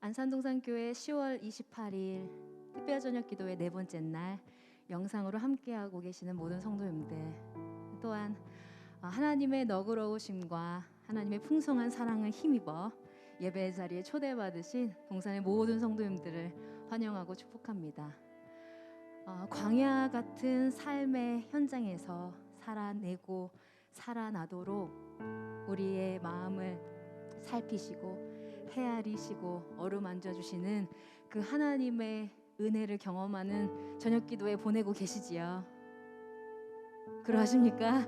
안산동산교회 10월 28일 특별 저녁 기도회 네 번째 날 영상으로 함께하고 계시는 모든 성도님들, 또한 하나님의 너그러우심과 하나님의 풍성한 사랑을 힘입어 예배 자리에 초대받으신 동산의 모든 성도님들을 환영하고 축복합니다. 광야 같은 삶의 현장에서 살아내고 살아나도록 우리의 마음을 살피시고 헤아리시고 어루만져 주시는 그 하나님의 은혜를 경험하는 저녁 기도에 보내고 계시지요. 그러하십니까?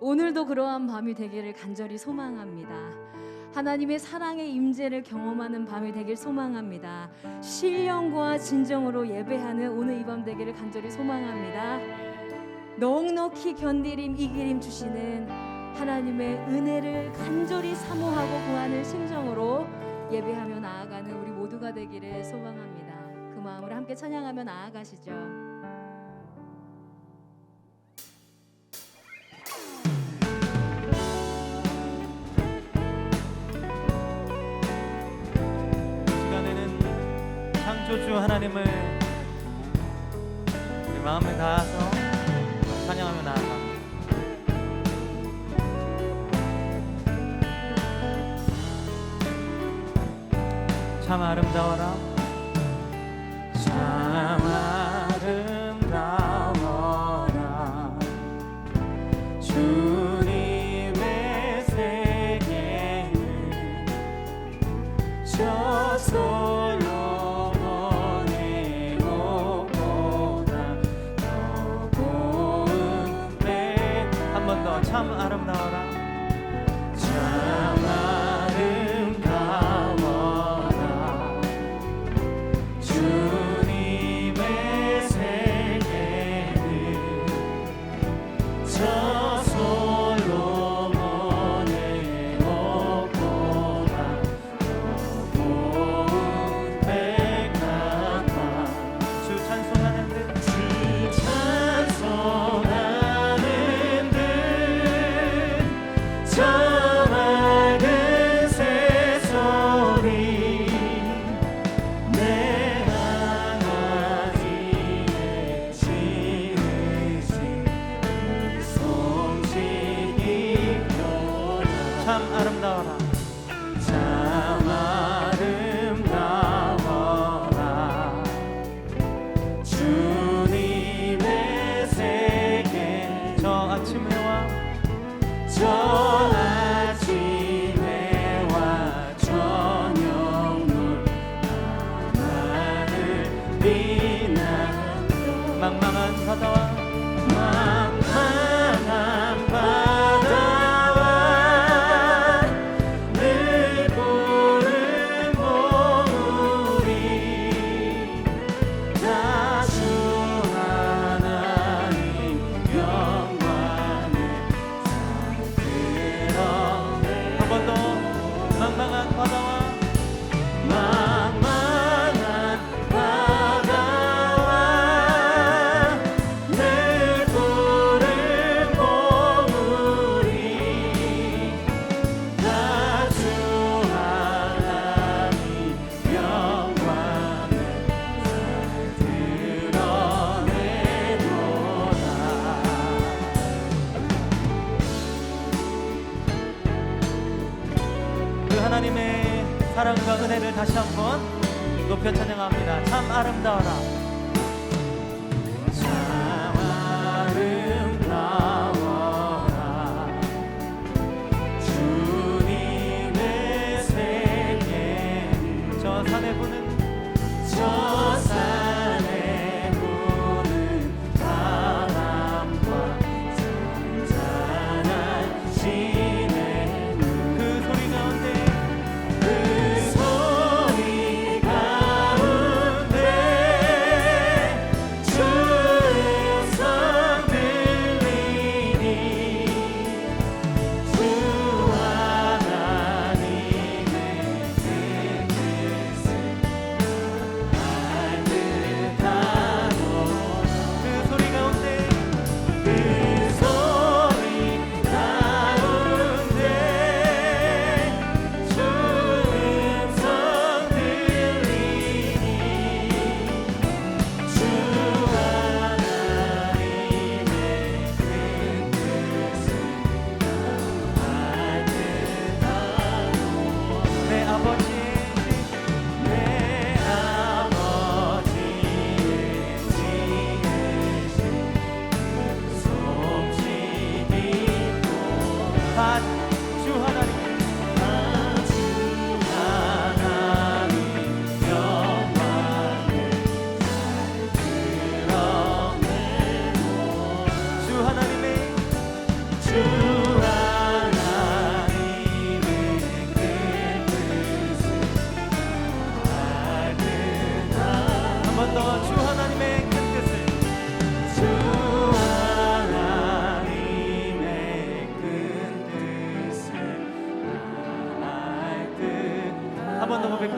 오늘도 그러한 밤이 되기를 간절히 소망합니다. 하나님의 사랑의 임재를 경험하는 밤이 되길 소망합니다. 신령과 진정으로 예배하는 오늘 이 밤 되기를 간절히 소망합니다. 넉넉히 견디림 이기림 주시는 하나님의 은혜를 간절히 사모하고 구하는 심정으로 예배하며 나아가는 우리 모두가 되기를 소망합니다. 그 마음으로 함께 찬양하며 나아가시죠. 시간에는 창조주 하나님을 우리 마음을 다해서 찬양하며 나아갑니다. 참 아름다워라, 참 아름다워라, 주님의 세계는 저 솔로몬의 옷보다 더 고운데. 한 번 더, 참 아름다워라, 참 아름다워라, 주님의 세계는 저 솔로몬의 옷보다 더 고운 백합화. 주 찬송하는 듯, 주 찬송하는 듯 저 맑은 새소리 내 강아지의 지으신 송식이 펴라. 참 아름다워라, 참 아름다워라, 주님의 세계. 저 아침 해와, 저 아침 해와 저녁 눈 하나를 비나. 망망한 바다와, 망망한 바다와 늘 푸른 봉우리 다 주 하나님 영광을 드러내. 한 번 더, 망망한 바다와, 망망한 바다와 늘 푸른 봉우리 다 주 하나님 영광을 드러내도다. 그 하나님의 사랑과 은혜를 다시 한번 높여 찬양합니다. 참 아름다워라, 참 아름다워라, 주님의 세계는 저 산에 부는, 저 산에 부는 바람과 잔잔한 시내 그 소리 가운데, 그 소리 가운데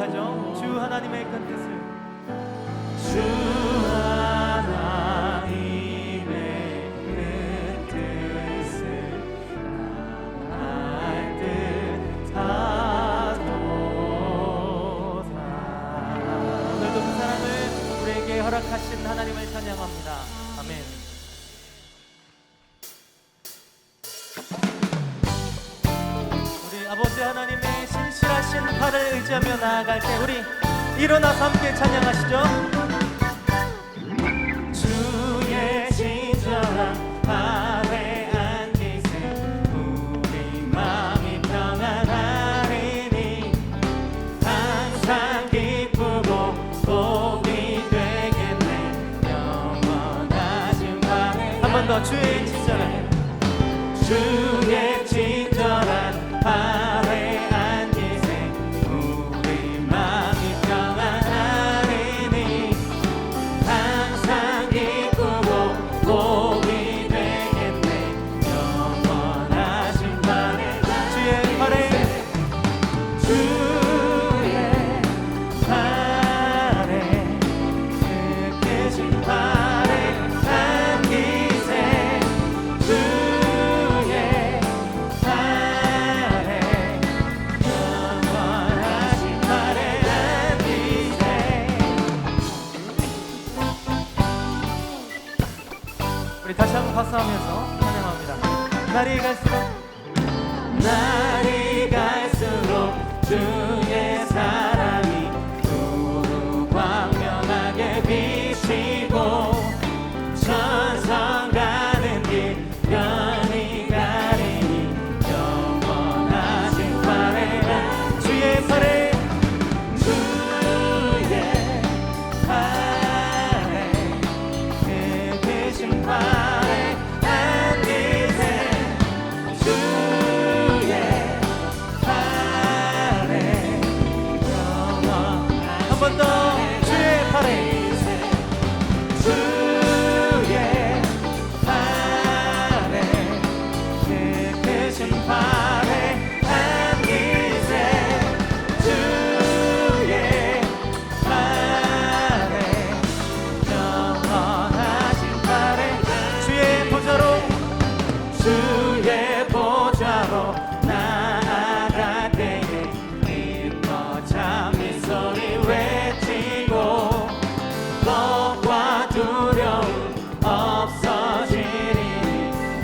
고백하죠. 주 하나님의 큰 뜻을, 주 하나님의 큰 뜻을 다할 듯하도다. 오늘도 그 사랑을 우리에게 허락하신 하나님을 찬양합니다. 아멘. 우리 아버지 하나님의 신실하신 팔을 의지하며 나아갈 때 우리 일어나서 함께 찬양하시죠. 주의 친절한 발에 앉으세 우리 마음이 평안하리니 항상 기쁘고 복이 되겠네 영원하신 발에 한 번 더 주의 친절한 주의 친절한 발에 앉으세 우리 마음이 평안하리니 항상 기쁘고 복이 되겠네 영원하신 발에 주의 팔에 주의 발에 느껴진 발에 앉으세 주의 발에 영원하신 발에 앉으세 우리 다시 한번 박수하면서 찬양합니다. 날이 갈수록 날이 갈수록 주의 사랑이 두루 광명하게 비치고 천성 가는 길 연히 가리니 영원하신 발에 주의 팔에 주의 발에 그 대신 발에 앉으세 주의 발에 영원하신 한 번 더 주의 팔에 주의 발에 그 대신 발에 앉으세 주의 발에 영원하신 발에 주의 보좌로 주의 보좌로 나아갈 때에 기뻐 참이 소리 외치고 겁과 두려움 없어지리니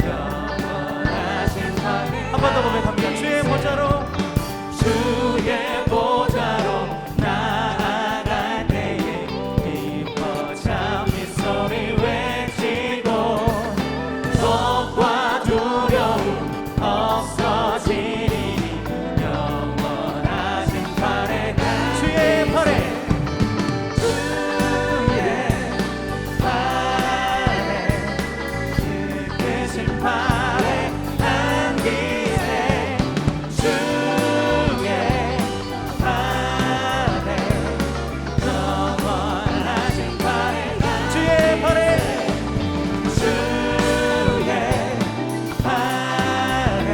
영원하신 발에 한 번 더 고백합니다. 주의 보좌로 주의 보좌로 나아갈 때에 기뻐 참이 소리 외치고 겁과 두려움 없어지리니 영원하신 발에 주의 팔에 주의 발에 느끼신 발에 앉으세 주의 발에 영원하신 발에 주의 팔에 주의 발에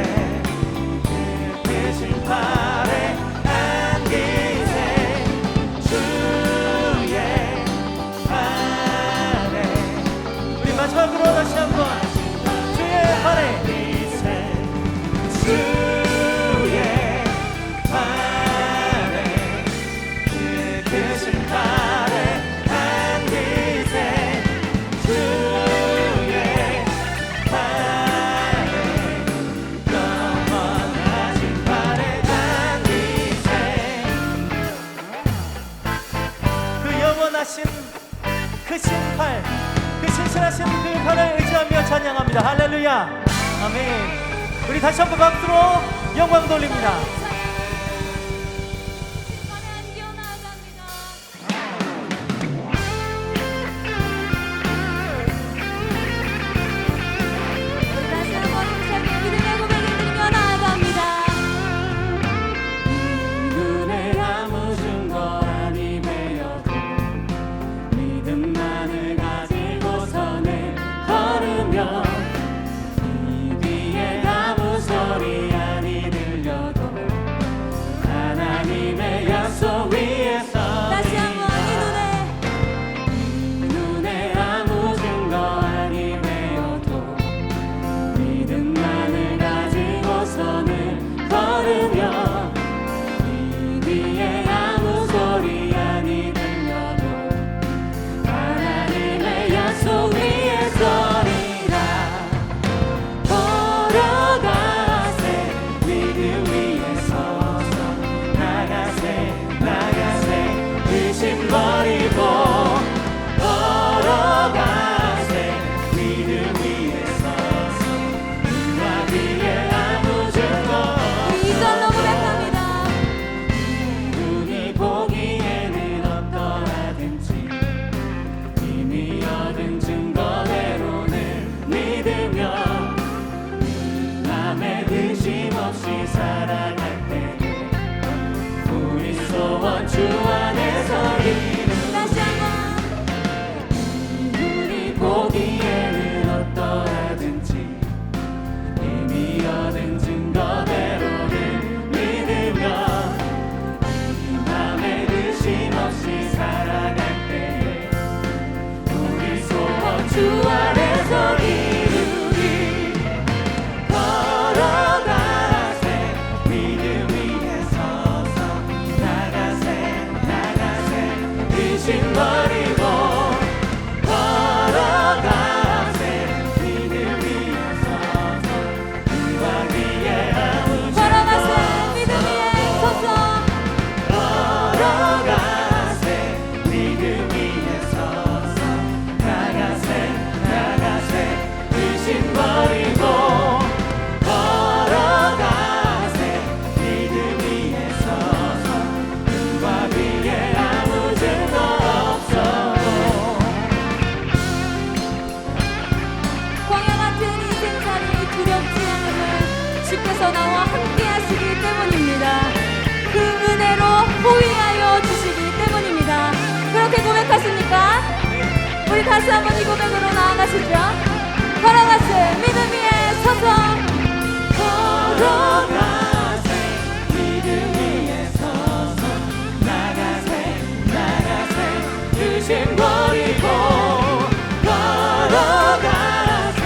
느끼신 발에 앉으세 주의 발에 우리 마지막으로 다시 한번 주의 팔에 주의 발에 느끼신 발에 앉으세 주의 발에 영원하신 발에 앉으세 그 영원하신 그 신팔 그 신실하신 그 팔을 의지하며 찬양합니다. 할렐루야 아멘. 우리 다시 한번 박수로 영광 돌립니다. 다시 한번 힘차게 믿음의 고백을 드리며 나아갑니다. 눈에 아무 증거 아니매여도 믿음만을 가지고서는 걸으며 이 귀에 아무 소리 아니 들려도 하나님의 약속 위에 보기에는 어떠하든지 이미 얻은 증거대로를 믿으며 이 맘에 의심 없이 살아갈 때에 우리 소원 주 안에서 이루리. 걸어가세 믿음 위에 서서 나가세 의심 버리고 걸어가세 믿음 위에 서서 그와 위에 아무 걸어가세 믿음 위에 서서 걸어가세 믿음 위에 서서 나가세 의심 버리고 걸어가세 믿음 위에 서서 그와 위에 아무 증거 없어도 광야 같은 인생살이 두렵지 않음을 주께서 나와 함께 하시기 때문입니다. 그 은혜로 호위하여 주시기 때문입니다. 그렇게 고백하십니까? 우리 다시 한번 이 고백으로 나아가시죠. 걸어가세 믿음 위에 서서 걸어가세 믿음 위에 서서 나가세 의심 버리고 걸어가세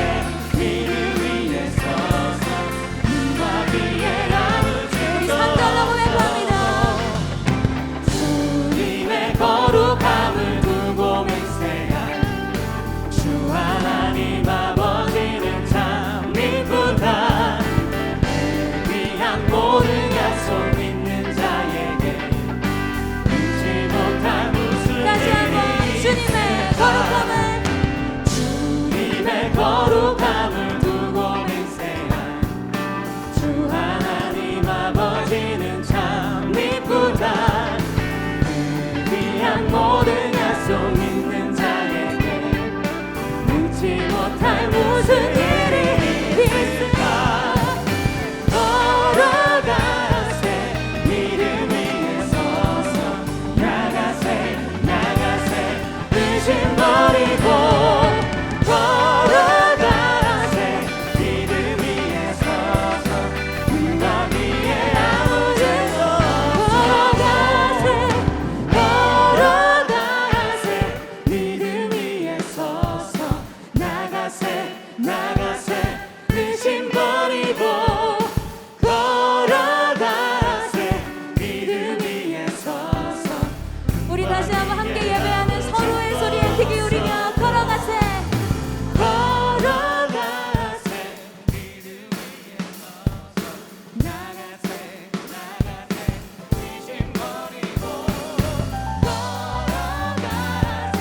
믿음 위에 서서 그와 위에 아무 우리 증거 산절로 고백합니다. 주님의 거룩함을 두고 맹세한 주 하나님 아버지는 참 이쁘다. 위한 모든 약속 믿는 자에게 잊지 못할 무슨 다시 한번 주님의 거룩함을 주님의 거룩함을 두고 맹세한 주 하나님 아버지는 참 이쁘다. 위한 모든 약속 믿는 자에게 잊지 못할 무슨 일이 있을까. 걸어가세 믿음 위에 서서 나가세 의심 버리고 걸어가세 믿음 위에 서서 그와 위에 아무 증거 걸어가세 믿음 위에 서서 나가세 의심 버리고 걸어가세 믿음 위에 서서 우리 다시 한번 함께 예배하는 서로의 소리에 귀 기울이며 걸어가세 걸어가세 믿음 위에 서서 나가세 의심 버리고 걸어가세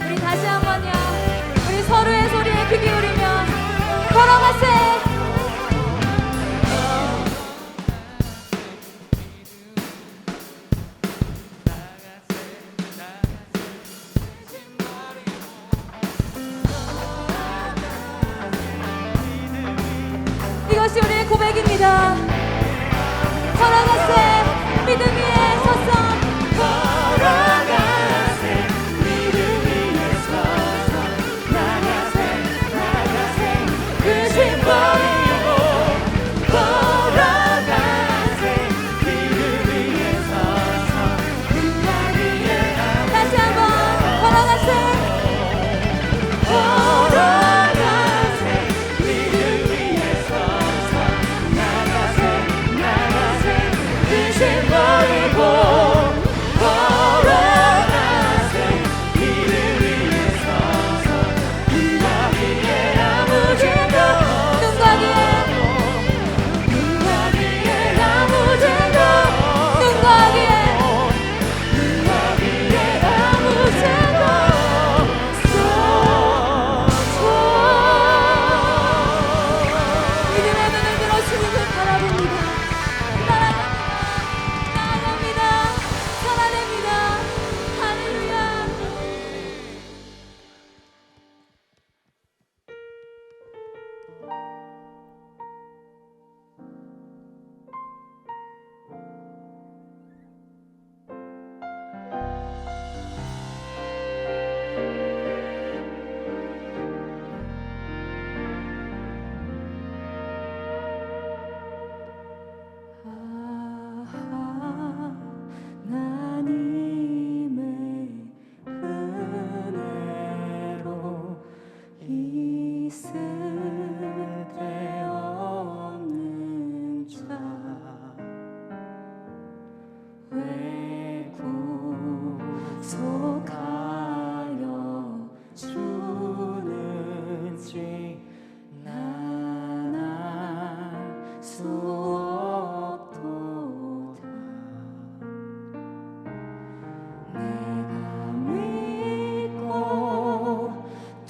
우리 다시 한번요. 우리 서로의 소리에 귀 기울이며 걸어가세 이것이 우리의 고백입니다. 걸어가세 믿음 위에 서서 걸어가세 믿음 위에 서서 나가세 의심 버리고 걸어가세 믿음 위에 서서 그와 위에 다시 한번 걸어가세 걸어가세 믿음 위에 서서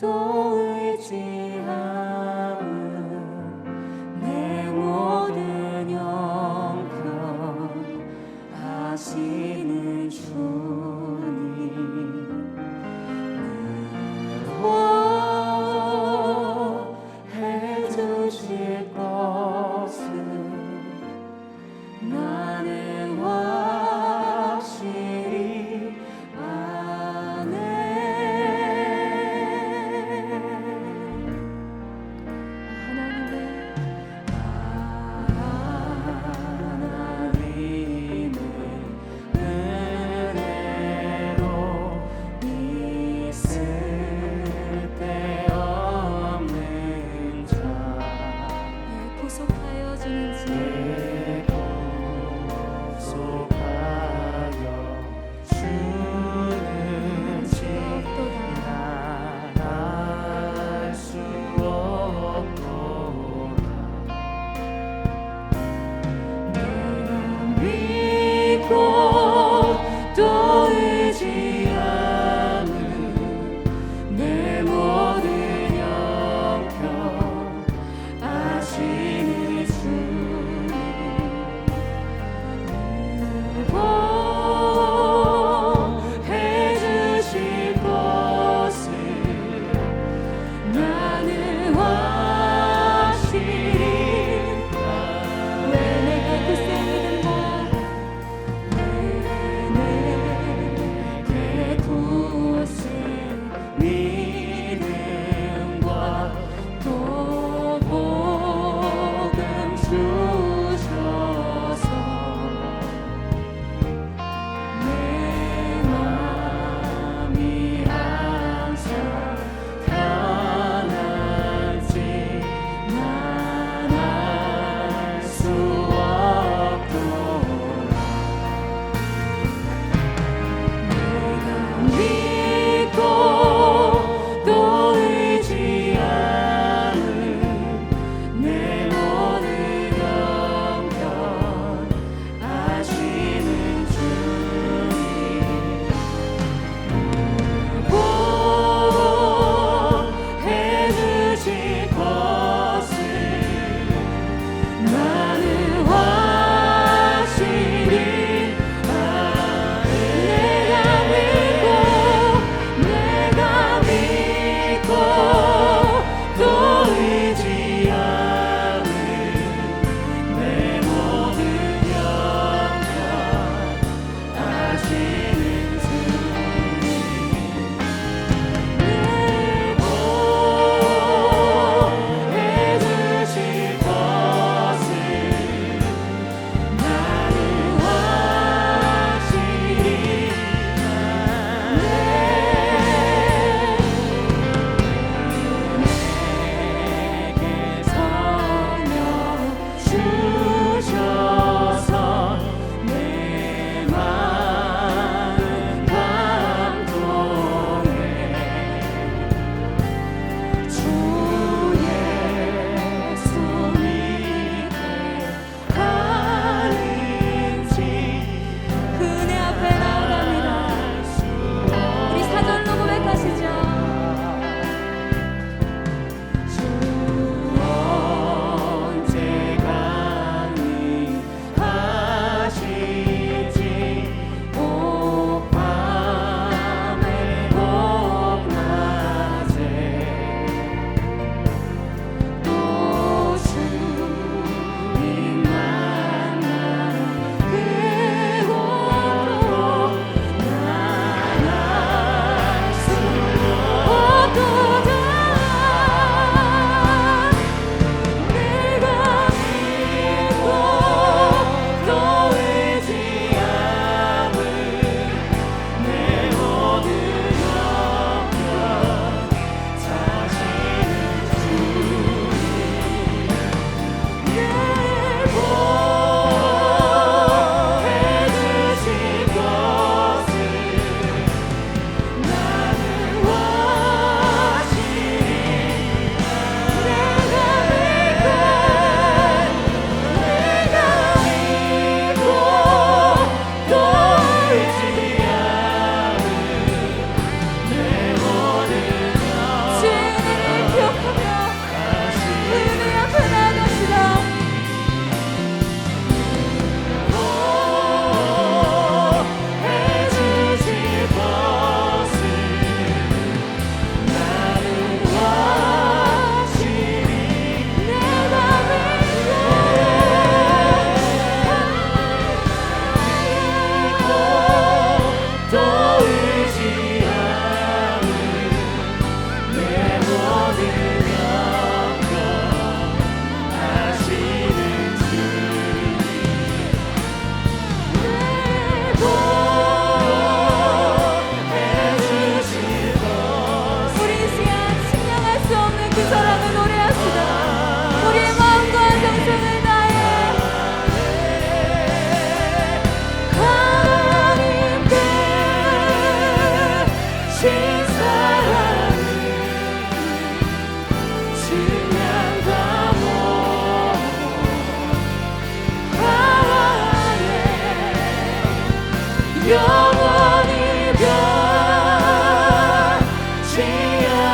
또 의지함은 내 모든 형편 하시는 주님 해 주실 것은 나는 확실히 아네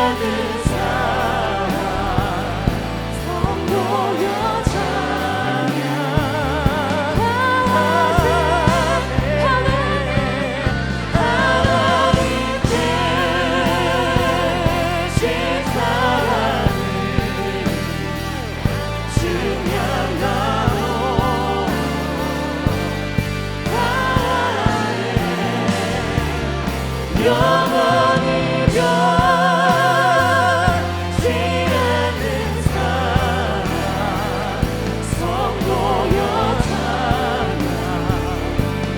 않는 사랑 성도여 하나님 되신 사랑을 증명하고 영원히 변치 않는 사랑 성도여 찬양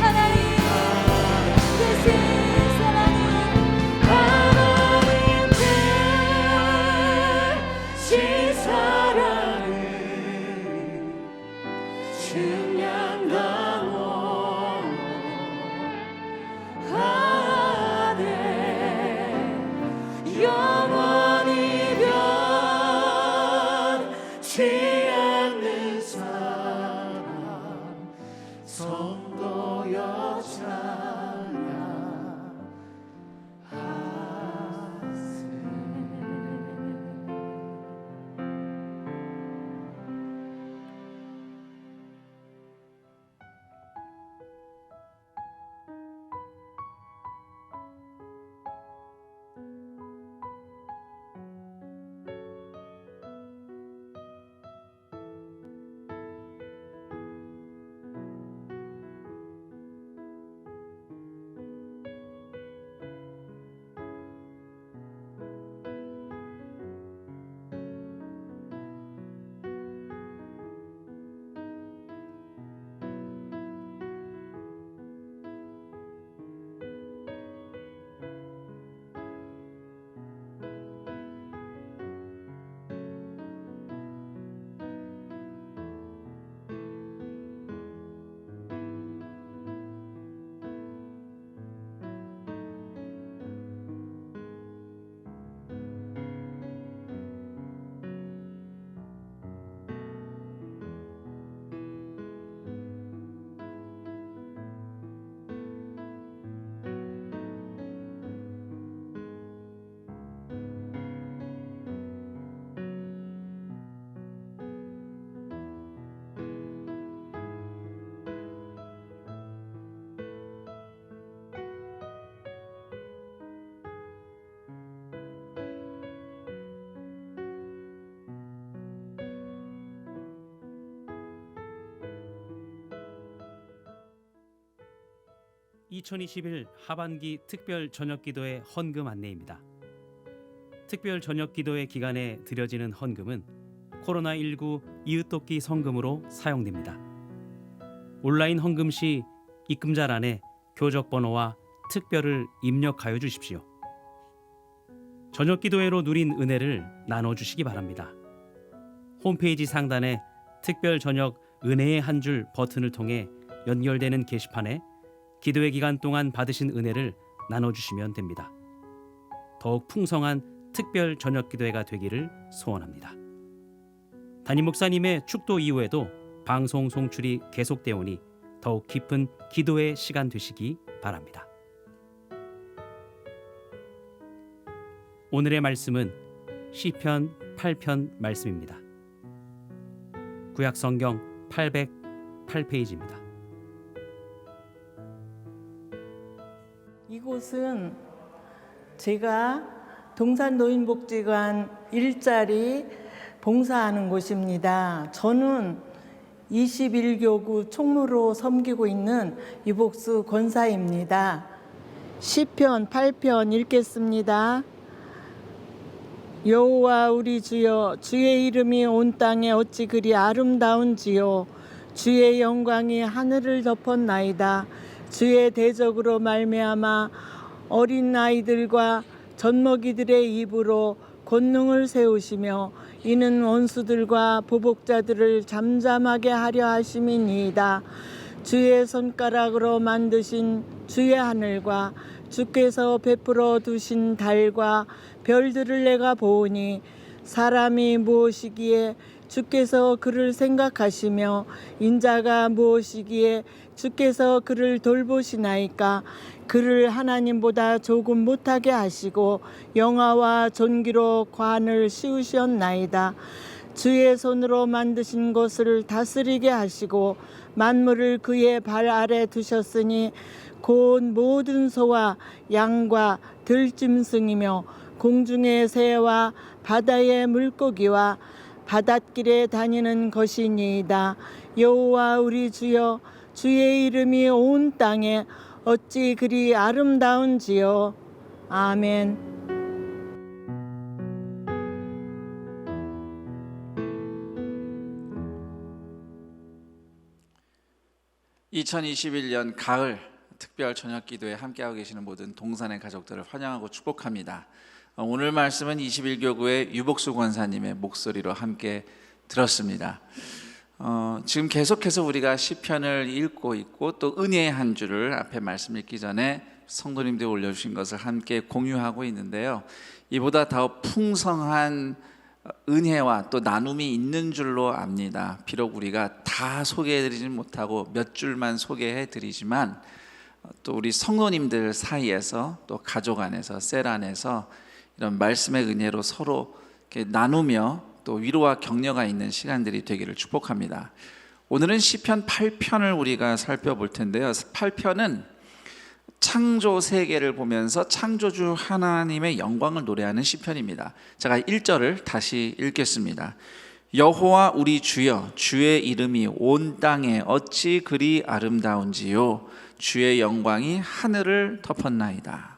하나님 되신 사랑은 하나님 되신 사랑을 증량하고 하네 영원히 변치 않는 사랑 성도여 (2021) 하반기 특별 저녁기도의 헌금 안내입니다. 특별 저녁기도의 기간에 드려지는 헌금은 코로나19 이웃돕기 성금으로 사용됩니다. 온라인 헌금 시 입금자란에 교적번호와 특별을 입력하여 주십시오. 저녁기도회로 누린 은혜를 나눠주시기 바랍니다. 홈페이지 상단에 특별 저녁 은혜의 한 줄 버튼을 통해 연결되는 게시판에 기도회 기간 동안 받으신 은혜를 나눠주시면 됩니다. 더욱 풍성한 특별 저녁 기도회가 되기를 소원합니다. 담임 목사님의 축도 이후에도 방송 송출이 계속되오니 더욱 깊은 기도의 시간 되시기 바랍니다. 오늘의 말씀은 시편 8편 말씀입니다. 구약성경 808페이지입니다. 이곳은 제가 동산노인복지관 일자리 봉사하는 곳입니다. 저는 21교구 총무로 섬기고 있는 이복수 권사입니다. 시편 8편 읽겠습니다. 여호와 우리 주여, 주의 이름이 온 땅에 어찌 그리 아름다운지요. 주의 영광이 하늘을 덮었나이다. 주의 대적으로 말미암아 어린 아이들과 젖먹이들의 입으로 권능을 세우시며 이는 원수들과 보복자들을 잠잠하게 하려 하심이니이다. 주의 손가락으로 만드신 주의 하늘과 주께서 베풀어 두신 달과 별들을 내가 보오니 사람이 무엇이기에 주께서 그를 생각하시며 인자가 무엇이기에 주께서 그를 돌보시나이까. 그를 하나님보다 조금 못하게 하시고 영화와 존귀로 관을 씌우셨나이다. 주의 손으로 만드신 것을 다스리게 하시고 만물을 그의 발 아래 두셨으니 곧 모든 소와 양과 들짐승이며 공중의 새와 바다의 물고기와 바닷길에 다니는 것이니이다. 여호와 우리 주여, 주의 이름이 온 땅에 어찌 그리 아름다운지요. 아멘. 2021년 가을 특별 저녁 기도에 함께하고 계시는 모든 동산의 가족들을 환영하고 축복합니다. 오늘 말씀은 21교구의 유복수 권사님의 목소리로 함께 들었습니다. 지금 계속해서 우리가 시편을 읽고 있고 또 은혜의 한 주를 앞에 말씀 읽기 전에 성도님들이 올려주신 것을 함께 공유하고 있는데요. 이보다 더 풍성한 은혜와 또 나눔이 있는 줄로 압니다. 비록 우리가 다 소개해드리지 못하고 몇 줄만 소개해드리지만 또 우리 성도님들 사이에서 또 가족 안에서 셀 안에서 이런 말씀의 은혜로 서로 이렇게 나누며 또 위로와 격려가 있는 시간들이 되기를 축복합니다. 오늘은 시편 8편을 우리가 살펴볼 텐데요. 8편은 창조 세계를 보면서 창조주 하나님의 영광을 노래하는 시편입니다. 제가 1절을 다시 읽겠습니다. 여호와 우리 주여, 주의 이름이 온 땅에 어찌 그리 아름다운지요. 주의 영광이 하늘을 덮었나이다.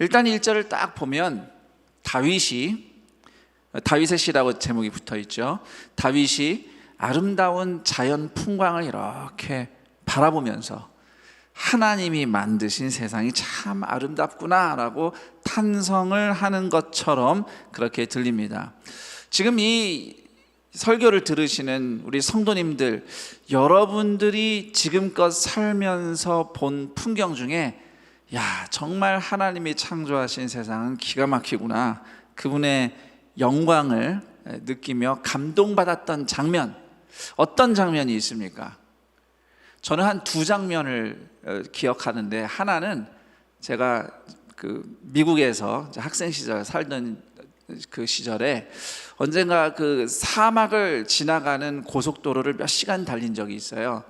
일단 1절을 딱 보면 다윗의 시라고 제목이 붙어 있죠. 다윗이 아름다운 자연 풍광을 이렇게 바라보면서 하나님이 만드신 세상이 참 아름답구나라고 탄성을 하는 것처럼 그렇게 들립니다. 지금 이 설교를 들으시는 우리 성도님들, 여러분들이 지금껏 살면서 본 풍경 중에 야, 정말 하나님이 창조하신 세상은 기가 막히구나, 그분의 영광을 느끼며 감동받았던 장면, 어떤 장면이 있습니까? 저는 한 두 장면을 기억하는데, 하나는 제가 미국에서 학생 시절 살던 그 시절에 언젠가 그 사막을 지나가는 고속도로를 몇 시간 달린 적이 있어요.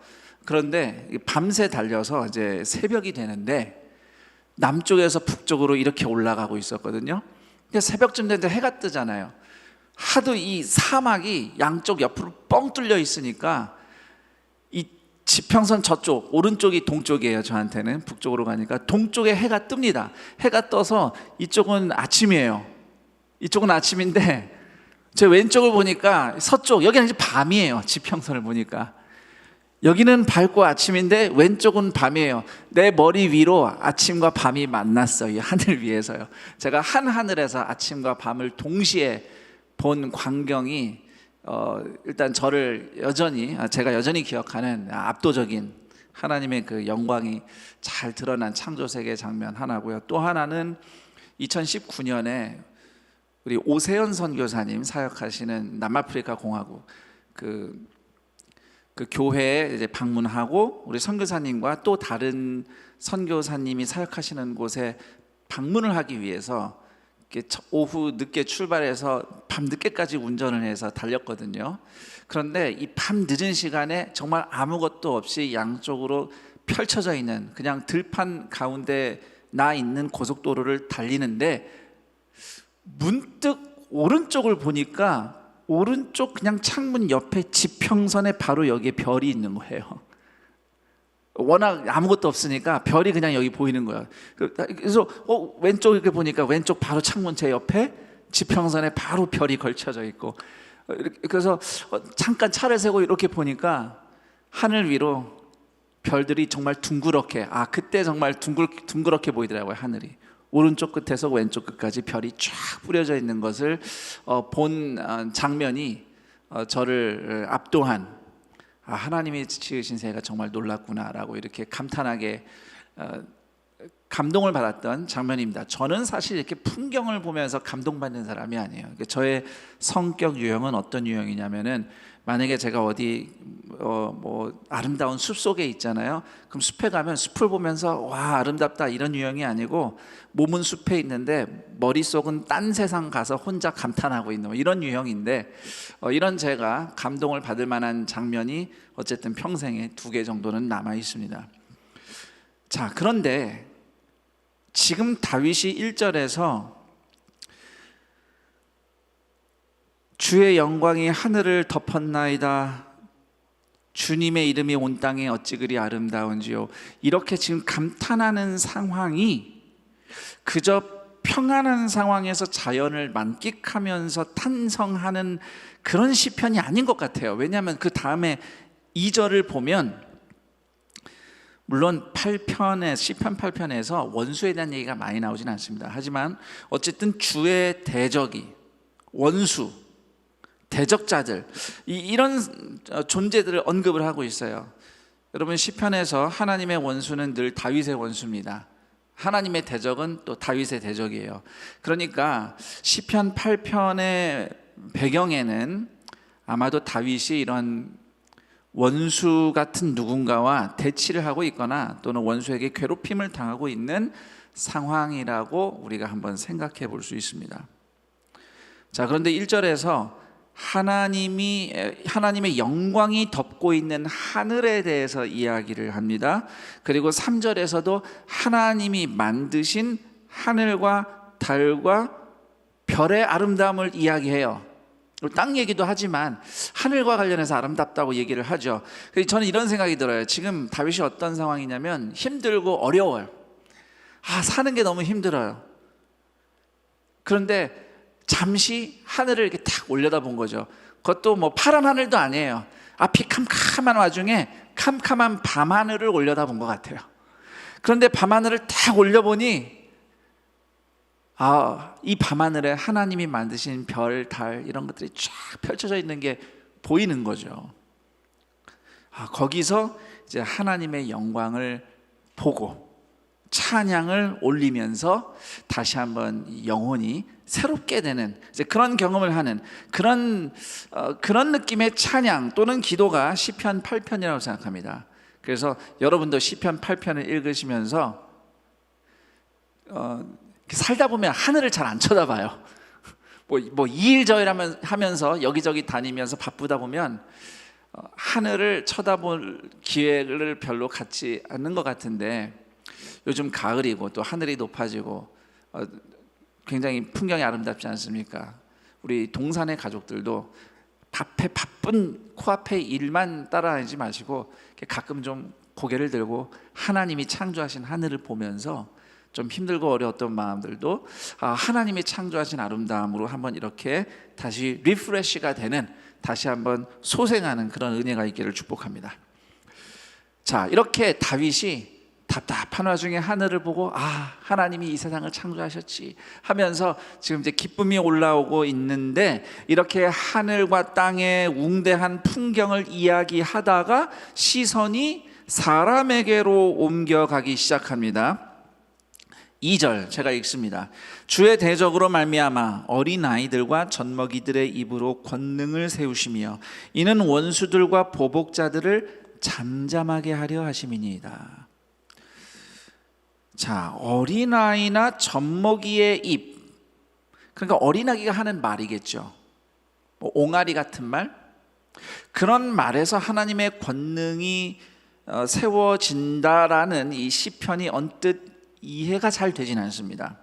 그런데 밤새 달려서 이제 새벽이 되는데 남쪽에서 북쪽으로 이렇게 올라가고 있었거든요. 근데 새벽쯤 되는데 해가 뜨잖아요. 하도 이 사막이 양쪽 옆으로 뻥 뚫려 있으니까 이 지평선 저쪽, 오른쪽이 동쪽이에요. 저한테는 북쪽으로 가니까 동쪽에 해가 뜹니다. 해가 떠서 이쪽은 아침이에요. 이쪽은 아침인데 제 왼쪽을 보니까 서쪽, 여기는 이제 밤이에요. 지평선을 보니까 여기는 밝고 아침인데 왼쪽은 밤이에요. 내 머리 위로 아침과 밤이 만났어요. 이 하늘 위에서요. 제가 한 하늘에서 아침과 밤을 동시에 본 광경이 일단 제가 여전히 기억하는 압도적인 하나님의 그 영광이 잘 드러난 창조세계 장면 하나고요. 또 하나는 2019년에 우리 오세연 선교사님 사역하시는 남아프리카 공화국 그 교회에 이제 방문하고 우리 선교사님과 또 다른 선교사님이 사역하시는 곳에 방문을 하기 위해서 오후 늦게 출발해서 밤 늦게까지 운전을 해서 달렸거든요. 그런데 이 밤 늦은 시간에 정말 아무것도 없이 양쪽으로 펼쳐져 있는 그냥 들판 가운데 나 있는 고속도로를 달리는데 문득 오른쪽을 보니까 오른쪽 그냥 창문 옆에 지평선에 바로 여기에 별이 있는 거예요. 워낙 아무것도 없으니까 별이 그냥 여기 보이는 거예요. 그래서 왼쪽 이렇게 보니까 왼쪽 바로 창문 제 옆에 지평선에 바로 별이 걸쳐져 있고, 그래서 잠깐 차를 세고 이렇게 보니까 하늘 위로 별들이 정말 둥그렇게, 그때 정말 둥그렇게 보이더라고요. 하늘이 오른쪽 끝에서 왼쪽 끝까지 별이 쫙 뿌려져 있는 것을 본 장면이 저를 압도한, 하나님이 지으신 세계가 정말 놀랍구나라고 이렇게 감탄하게 감동을 받았던 장면입니다. 저는 사실 이렇게 풍경을 보면서 감동받는 사람이 아니에요. 저의 성격 유형은 어떤 유형이냐면은, 만약에 제가 어디 뭐 아름다운 숲 속에 있잖아요. 그럼 숲에 가면 숲을 보면서 와 아름답다 이런 유형이 아니고, 몸은 숲에 있는데 머릿속은 딴 세상 가서 혼자 감탄하고 있는 뭐 이런 유형인데, 이런 제가 감동을 받을 만한 장면이 어쨌든 평생에 2개 정도는 남아 있습니다. 자, 그런데 지금 다윗이 1절에서 주의 영광이 하늘을 덮었나이다, 주님의 이름이 온 땅에 어찌 그리 아름다운지요, 이렇게 지금 감탄하는 상황이 그저 평안한 상황에서 자연을 만끽하면서 탄성하는 그런 시편이 아닌 것 같아요. 왜냐하면 그 다음에 2절을 보면, 물론 8편에 시편 8편에서 원수에 대한 얘기가 많이 나오진 않습니다. 하지만 어쨌든 주의 대적이, 원수, 대적자들, 이런 존재들을 언급을 하고 있어요. 여러분, 시편에서 하나님의 원수는 늘 다윗의 원수입니다. 하나님의 대적은 또 다윗의 대적이에요. 그러니까 시편 8편의 배경에는 아마도 다윗이 이런 원수 같은 누군가와 대치를 하고 있거나 또는 원수에게 괴롭힘을 당하고 있는 상황이라고 우리가 한번 생각해 볼 수 있습니다. 자, 그런데 1절에서 하나님의 영광이 덮고 있는 하늘에 대해서 이야기를 합니다. 그리고 3절에서도 하나님이 만드신 하늘과 달과 별의 아름다움을 이야기해요. 땅 얘기도 하지만 하늘과 관련해서 아름답다고 얘기를 하죠. 그래서 저는 이런 생각이 들어요. 지금 다윗이 어떤 상황이냐면 힘들고 어려워요. 사는 게 너무 힘들어요. 그런데 잠시 하늘을 이렇게 탁 올려다본 거죠. 그것도 뭐 파란 하늘도 아니에요. 앞이 캄캄한 와중에 캄캄한 밤하늘을 올려다본 것 같아요. 그런데 밤하늘을 탁 올려보니 이 밤하늘에 하나님이 만드신 별, 달 이런 것들이 쫙 펼쳐져 있는 게 보이는 거죠. 거기서 이제 하나님의 영광을 보고 찬양을 올리면서 다시 한번 영혼이 새롭게 되는 이제 그런 경험을 하는 그런 느낌의 찬양 또는 기도가 시편 8편이라고 생각합니다. 그래서 여러분도 시편 8편을 읽으시면서 살다 보면 하늘을 잘 안 쳐다봐요. 뭐 이일저일 하면서 여기저기 다니면서 바쁘다 보면 하늘을 쳐다볼 기회를 별로 갖지 않는 것 같은데, 요즘 가을이고 또 하늘이 높아지고 굉장히 풍경이 아름답지 않습니까? 우리 동산의 가족들도 바쁜 코앞의 일만 따라다니지 마시고 가끔 좀 고개를 들고 하나님이 창조하신 하늘을 보면서 좀 힘들고 어려웠던 마음들도 하나님이 창조하신 아름다움으로 한번 이렇게 다시 리프레시가 되는, 다시 한번 소생하는 그런 은혜가 있기를 축복합니다. 자, 이렇게 다윗이 답답한 와중에 하늘을 보고 하나님이 이 세상을 창조하셨지 하면서 지금 이제 기쁨이 올라오고 있는데, 이렇게 하늘과 땅의 웅대한 풍경을 이야기하다가 시선이 사람에게로 옮겨가기 시작합니다. 2절 제가 읽습니다. 주의 대적으로 말미암아 어린아이들과 젖먹이들의 입으로 권능을 세우시며 이는 원수들과 보복자들을 잠잠하게 하려 하심이니이다. 자, 어린아이나 젖먹이의 입, 그러니까 어린아기가 하는 말이겠죠. 뭐 옹알이 같은 말, 그런 말에서 하나님의 권능이 세워진다라는 이 시편이 언뜻 이해가 잘 되진 않습니다.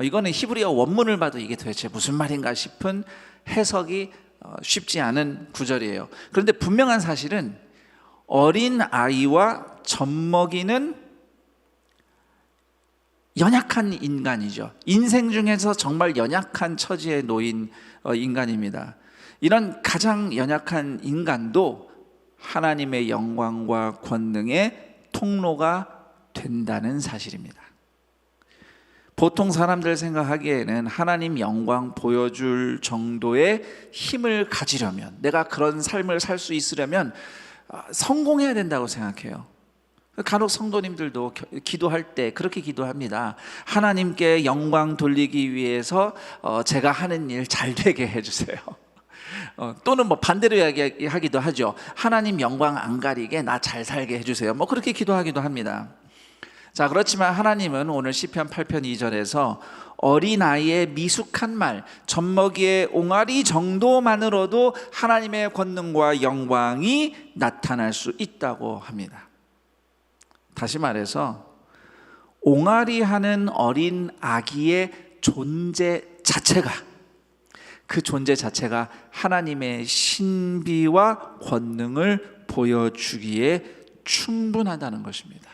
이거는 히브리어 원문을 봐도 이게 도대체 무슨 말인가 싶은 해석이 쉽지 않은 구절이에요. 그런데 분명한 사실은 어린 아이와 젖먹이는 연약한 인간이죠. 인생 중에서 정말 연약한 처지에 놓인 인간입니다. 이런 가장 연약한 인간도 하나님의 영광과 권능의 통로가 된다는 사실입니다. 보통 사람들 생각하기에는 하나님 영광 보여줄 정도의 힘을 가지려면, 내가 그런 삶을 살 수 있으려면 성공해야 된다고 생각해요. 간혹 성도님들도 기도할 때 그렇게 기도합니다. 하나님께 영광 돌리기 위해서 제가 하는 일 잘 되게 해주세요. 또는 뭐 반대로 이야기하기도 하죠. 하나님 영광 안 가리게 나 잘 살게 해주세요. 뭐 그렇게 기도하기도 합니다. 자, 그렇지만 하나님은 오늘 시편 8편 2절에서 어린아이의 미숙한 말, 젖먹이의 옹알이 정도만으로도 하나님의 권능과 영광이 나타날 수 있다고 합니다. 다시 말해서 옹알이 하는 어린 아기의 존재 자체가, 그 존재 자체가 하나님의 신비와 권능을 보여주기에 충분하다는 것입니다.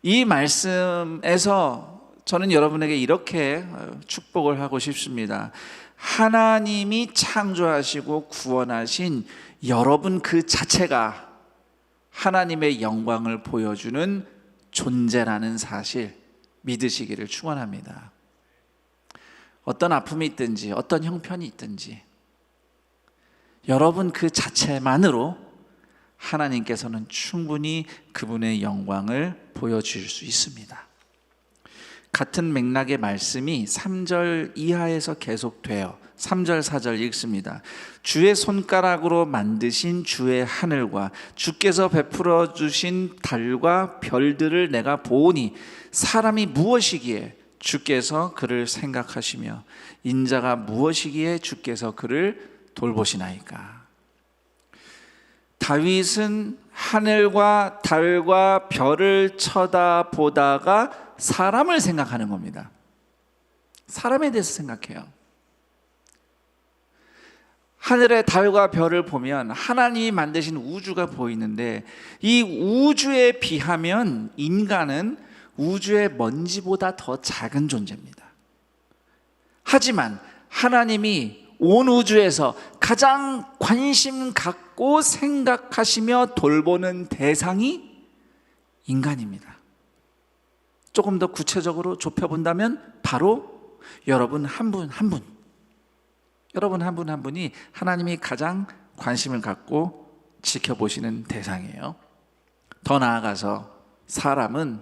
이 말씀에서 저는 여러분에게 이렇게 축복을 하고 싶습니다. 하나님이 창조하시고 구원하신 여러분 그 자체가 하나님의 영광을 보여주는 존재라는 사실 믿으시기를 축원합니다. 어떤 아픔이 있든지 어떤 형편이 있든지 여러분 그 자체만으로 하나님께서는 충분히 그분의 영광을 보여줄 수 있습니다. 같은 맥락의 말씀이 3절 이하에서 계속돼요. 3절 4절 읽습니다. 주의 손가락으로 만드신 주의 하늘과 주께서 베풀어 주신 달과 별들을 내가 보오니 사람이 무엇이기에 주께서 그를 생각하시며 인자가 무엇이기에 주께서 그를 돌보시나이까. 다윗은 하늘과 달과 별을 쳐다보다가 사람을 생각하는 겁니다. 사람에 대해서 생각해요. 하늘의 달과 별을 보면 하나님이 만드신 우주가 보이는데 이 우주에 비하면 인간은 우주의 먼지보다 더 작은 존재입니다. 하지만 하나님이 온 우주에서 가장 관심 갖고 생각하시며 돌보는 대상이 인간입니다. 조금 더 구체적으로 좁혀본다면 바로 여러분 한 분 한 분, 여러분 한 분 한 분이 하나님이 가장 관심을 갖고 지켜보시는 대상이에요. 더 나아가서 사람은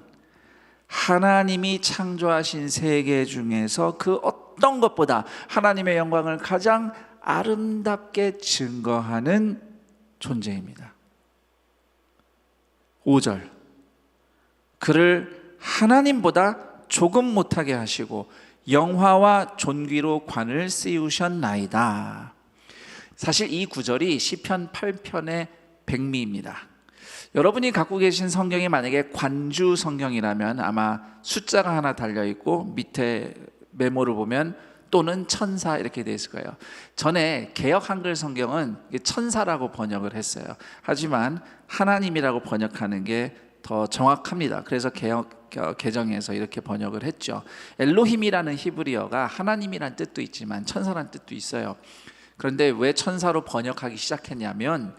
하나님이 창조하신 세계 중에서 그 어떤 것보다 하나님의 영광을 가장 아름답게 증거하는 존재입니다. 5절, 그를 하나님보다 조금 못하게 하시고 영화와 존귀로 관을 씌우셨나이다. 사실 이 구절이 시편 8편의 백미입니다. 여러분이 갖고 계신 성경이 만약에 관주 성경이라면 아마 숫자가 하나 달려있고 밑에 메모를 보면 또는 천사 이렇게 되어 있을 거예요. 전에 개역 한글 성경은 천사라고 번역을 했어요. 하지만 하나님이라고 번역하는 게 더 정확합니다. 그래서 개역 개정에서 이렇게 번역을 했죠. 엘로힘이라는 히브리어가 하나님이란 뜻도 있지만 천사란 뜻도 있어요. 그런데 왜 천사로 번역하기 시작했냐면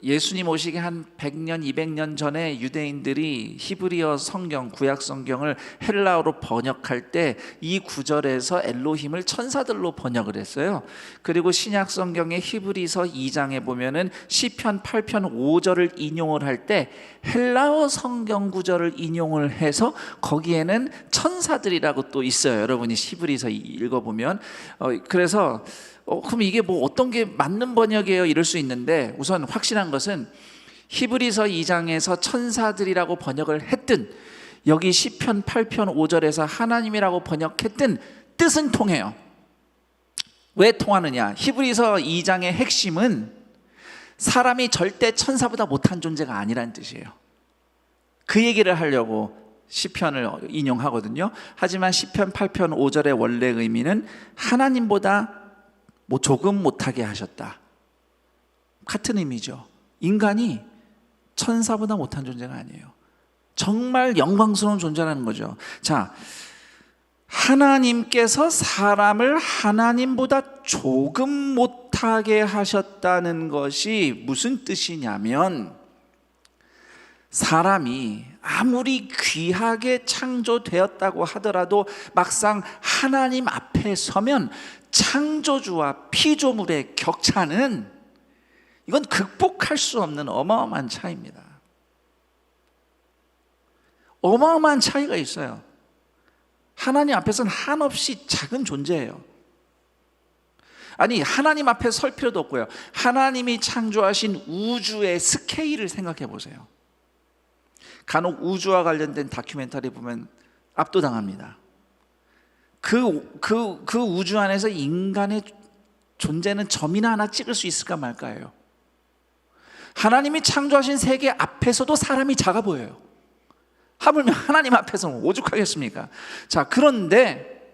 예수님 오시기 한 100년, 200년 전에 유대인들이 히브리어 성경, 구약 성경을 헬라어로 번역할 때 이 구절에서 엘로힘을 천사들로 번역을 했어요. 그리고 신약 성경의 히브리서 2장에 보면은 시편 8편 5절을 인용을 할 때 헬라어 성경 구절을 인용을 해서 거기에는 천사들이라고 또 있어요. 여러분이 히브리서 읽어보면 그래서 그럼 이게 뭐 어떤 게 맞는 번역이에요? 이럴 수 있는데 우선 확실한 것은 히브리서 2장에서 천사들이라고 번역을 했든 여기 시편 8편 5절에서 하나님이라고 번역했든 뜻은 통해요. 왜 통하느냐? 히브리서 2장의 핵심은 사람이 절대 천사보다 못한 존재가 아니라는 뜻이에요. 그 얘기를 하려고 시편을 인용하거든요. 하지만 시편 8편 5절의 원래 의미는 하나님보다 조금 못하게 하셨다. 같은 의미죠. 인간이 천사보다 못한 존재가 아니에요. 정말 영광스러운 존재라는 거죠. 자, 하나님께서 사람을 하나님보다 조금 못하게 하셨다는 것이 무슨 뜻이냐면 사람이 아무리 귀하게 창조되었다고 하더라도 막상 하나님 앞에 서면 창조주와 피조물의 격차는 이건 극복할 수 없는 어마어마한 차이입니다. 어마어마한 차이가 있어요. 하나님 앞에서는 한없이 작은 존재예요. 아니, 하나님 앞에 설 필요도 없고요. 하나님이 창조하신 우주의 스케일을 생각해 보세요. 간혹 우주와 관련된 다큐멘터리 보면 압도당합니다. 그 우주 안에서 인간의 존재는 점이나 하나 찍을 수 있을까 말까예요. 하나님이 창조하신 세계 앞에서도 사람이 작아 보여요. 하물며 하나님 앞에서는 오죽하겠습니까? 자,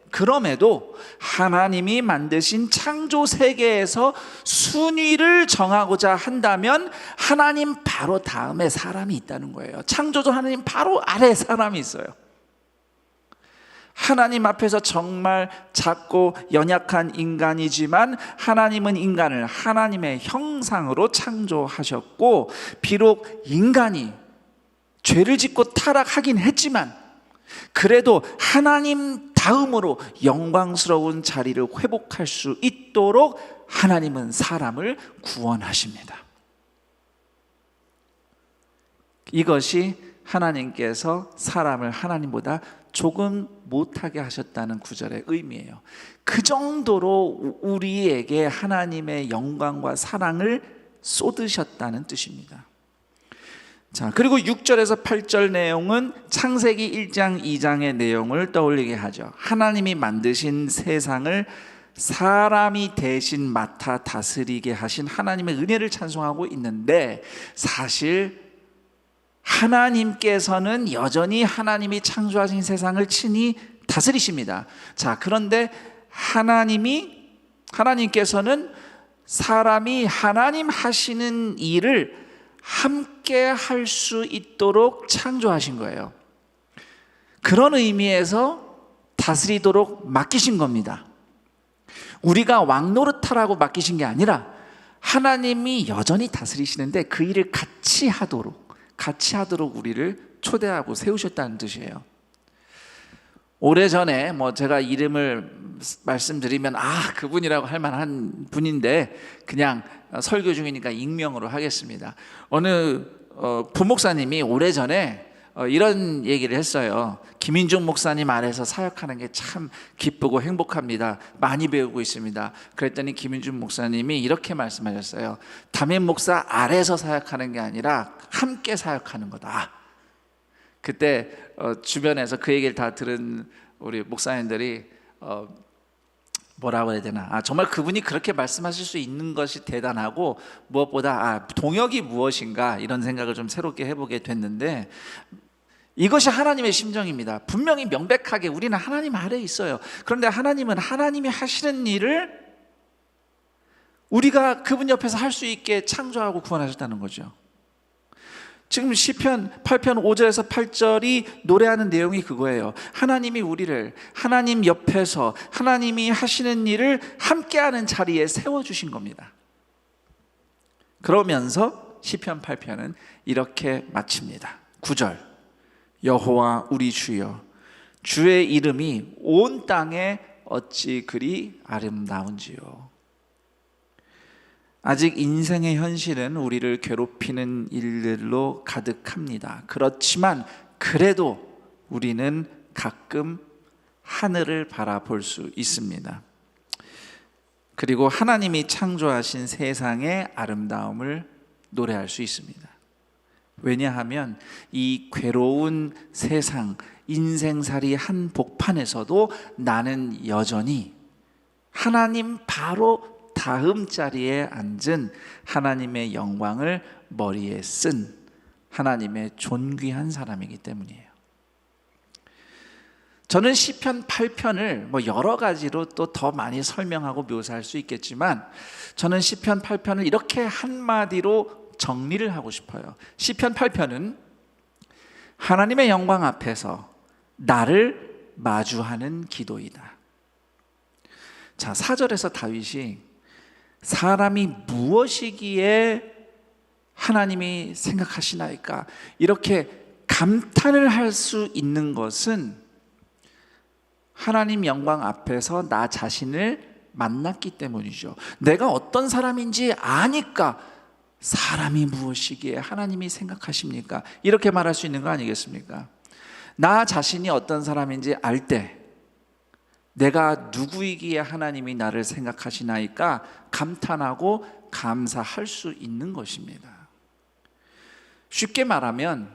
그럼에도 하나님이 만드신 창조 세계에서 순위를 정하고자 한다면 하나님 바로 다음에 사람이 있다는 거예요. 창조주 하나님 바로 아래에 사람이 있어요. 하나님 앞에서 정말 작고 연약한 인간이지만 하나님은 인간을 하나님의 형상으로 창조하셨고, 비록 인간이 죄를 짓고 타락하긴 했지만 그래도 하나님 다음으로 영광스러운 자리를 회복할 수 있도록 하나님은 사람을 구원하십니다. 이것이 하나님께서 사람을 하나님보다 조금 못하게 하셨다는 구절의 의미예요. 그 정도로 우리에게 하나님의 영광과 사랑을 쏟으셨다는 뜻입니다. 자, 그리고 6절에서 8절 내용은 창세기 1장 2장의 내용을 떠올리게 하죠. 하나님이 만드신 세상을 사람이 대신 맡아 다스리게 하신 하나님의 은혜를 찬송하고 있는데, 사실 하나님께서는 여전히 하나님이 창조하신 세상을 친히 다스리십니다. 자, 그런데 하나님께서는 사람이 하나님 하시는 일을 함께 할 수 있도록 창조하신 거예요. 그런 의미에서 다스리도록 맡기신 겁니다. 우리가 왕노릇하라고 맡기신 게 아니라 하나님이 여전히 다스리시는데 그 일을 같이 하도록 우리를 초대하고 세우셨다는 뜻이에요. 오래전에 제가 이름을 말씀드리면 그분이라고 할 만한 분인데 그냥 설교 중이니까 익명으로 하겠습니다. 어느 부목사님이 오래전에 이런 얘기를 했어요. 김인중 목사님 아래서 사역하는 게 참 기쁘고 행복합니다. 많이 배우고 있습니다. 그랬더니 김인중 목사님이 이렇게 말씀하셨어요. 담임 목사 아래서 사역하는 게 아니라 함께 사역하는 거다. 그때 주변에서 그 얘기를 다 들은 우리 목사님들이 뭐라고 해야 되나, 정말 그분이 그렇게 말씀하실 수 있는 것이 대단하고 무엇보다 동역이 무엇인가 이런 생각을 좀 새롭게 해보게 됐는데, 이것이 하나님의 심정입니다. 분명히 명백하게 우리는 하나님 아래에 있어요. 그런데 하나님은 하나님이 하시는 일을 우리가 그분 옆에서 할 수 있게 창조하고 구원하셨다는 거죠. 지금 시편 8편 5절에서 8절이 노래하는 내용이 그거예요. 하나님이 우리를 하나님 옆에서 하나님이 하시는 일을 함께하는 자리에 세워주신 겁니다. 그러면서 시편 8편은 이렇게 마칩니다. 9절, 여호와 우리 주여, 주의 이름이 온 땅에 어찌 그리 아름다운지요. 아직 인생의 현실은 우리를 괴롭히는 일들로 가득합니다. 그렇지만 그래도 우리는 가끔 하늘을 바라볼 수 있습니다. 그리고 하나님이 창조하신 세상의 아름다움을 노래할 수 있습니다. 왜냐하면 이 괴로운 세상, 인생살이 한복판에서도 나는 여전히 하나님 바로 다음 자리에 앉은 하나님의 영광을 머리에 쓴 하나님의 존귀한 사람이기 때문이에요. 저는 시편 8편을 여러 가지로 또 더 많이 설명하고 묘사할 수 있겠지만, 저는 시편 8편을 이렇게 한마디로 정리를 하고 싶어요. 시편 8편은 하나님의 영광 앞에서 나를 마주하는 기도이다. 자, 4절에서 다윗이 사람이 무엇이기에 하나님이 생각하시나이까 이렇게 감탄을 할 수 있는 것은 하나님 영광 앞에서 나 자신을 만났기 때문이죠. 내가 어떤 사람인지 아니까 사람이 무엇이기에 하나님이 생각하십니까? 이렇게 말할 수 있는 거 아니겠습니까? 나 자신이 어떤 사람인지 알 때 내가 누구이기에 하나님이 나를 생각하시나이까 감탄하고 감사할 수 있는 것입니다. 쉽게 말하면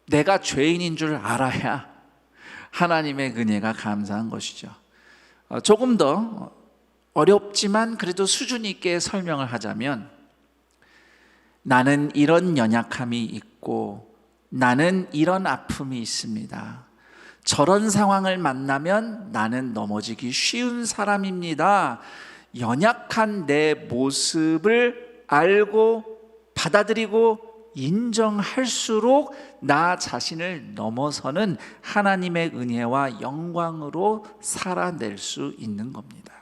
내가 죄인인 줄 알아야 하나님의 은혜가 감사한 것이죠. 조금 더 어렵지만 그래도 수준 있게 설명을 하자면, 나는 이런 연약함이 있고 나는 이런 아픔이 있습니다. 저런 상황을 만나면 나는 넘어지기 쉬운 사람입니다. 연약한 내 모습을 알고 받아들이고 인정할수록 나 자신을 넘어서는 하나님의 은혜와 영광으로 살아낼 수 있는 겁니다.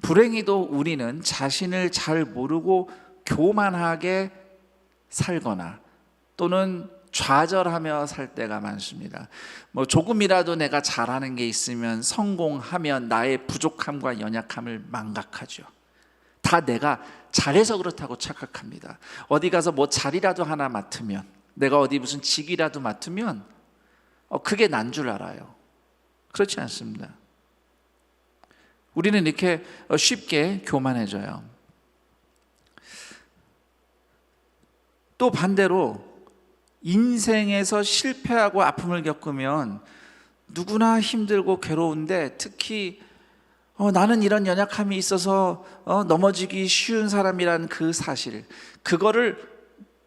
불행히도 우리는 자신을 잘 모르고 교만하게 살거나 또는 좌절하며 살 때가 많습니다. 조금이라도 내가 잘하는 게 있으면, 성공하면 나의 부족함과 연약함을 망각하죠. 다 내가 잘해서 그렇다고 착각합니다. 어디 가서 자리라도 하나 맡으면, 내가 어디 무슨 직이라도 맡으면 그게 난 줄 알아요. 그렇지 않습니다. 우리는 이렇게 쉽게 교만해져요. 또 반대로 인생에서 실패하고 아픔을 겪으면 누구나 힘들고 괴로운데, 특히 나는 이런 연약함이 있어서 넘어지기 쉬운 사람이라는 그 사실, 그거를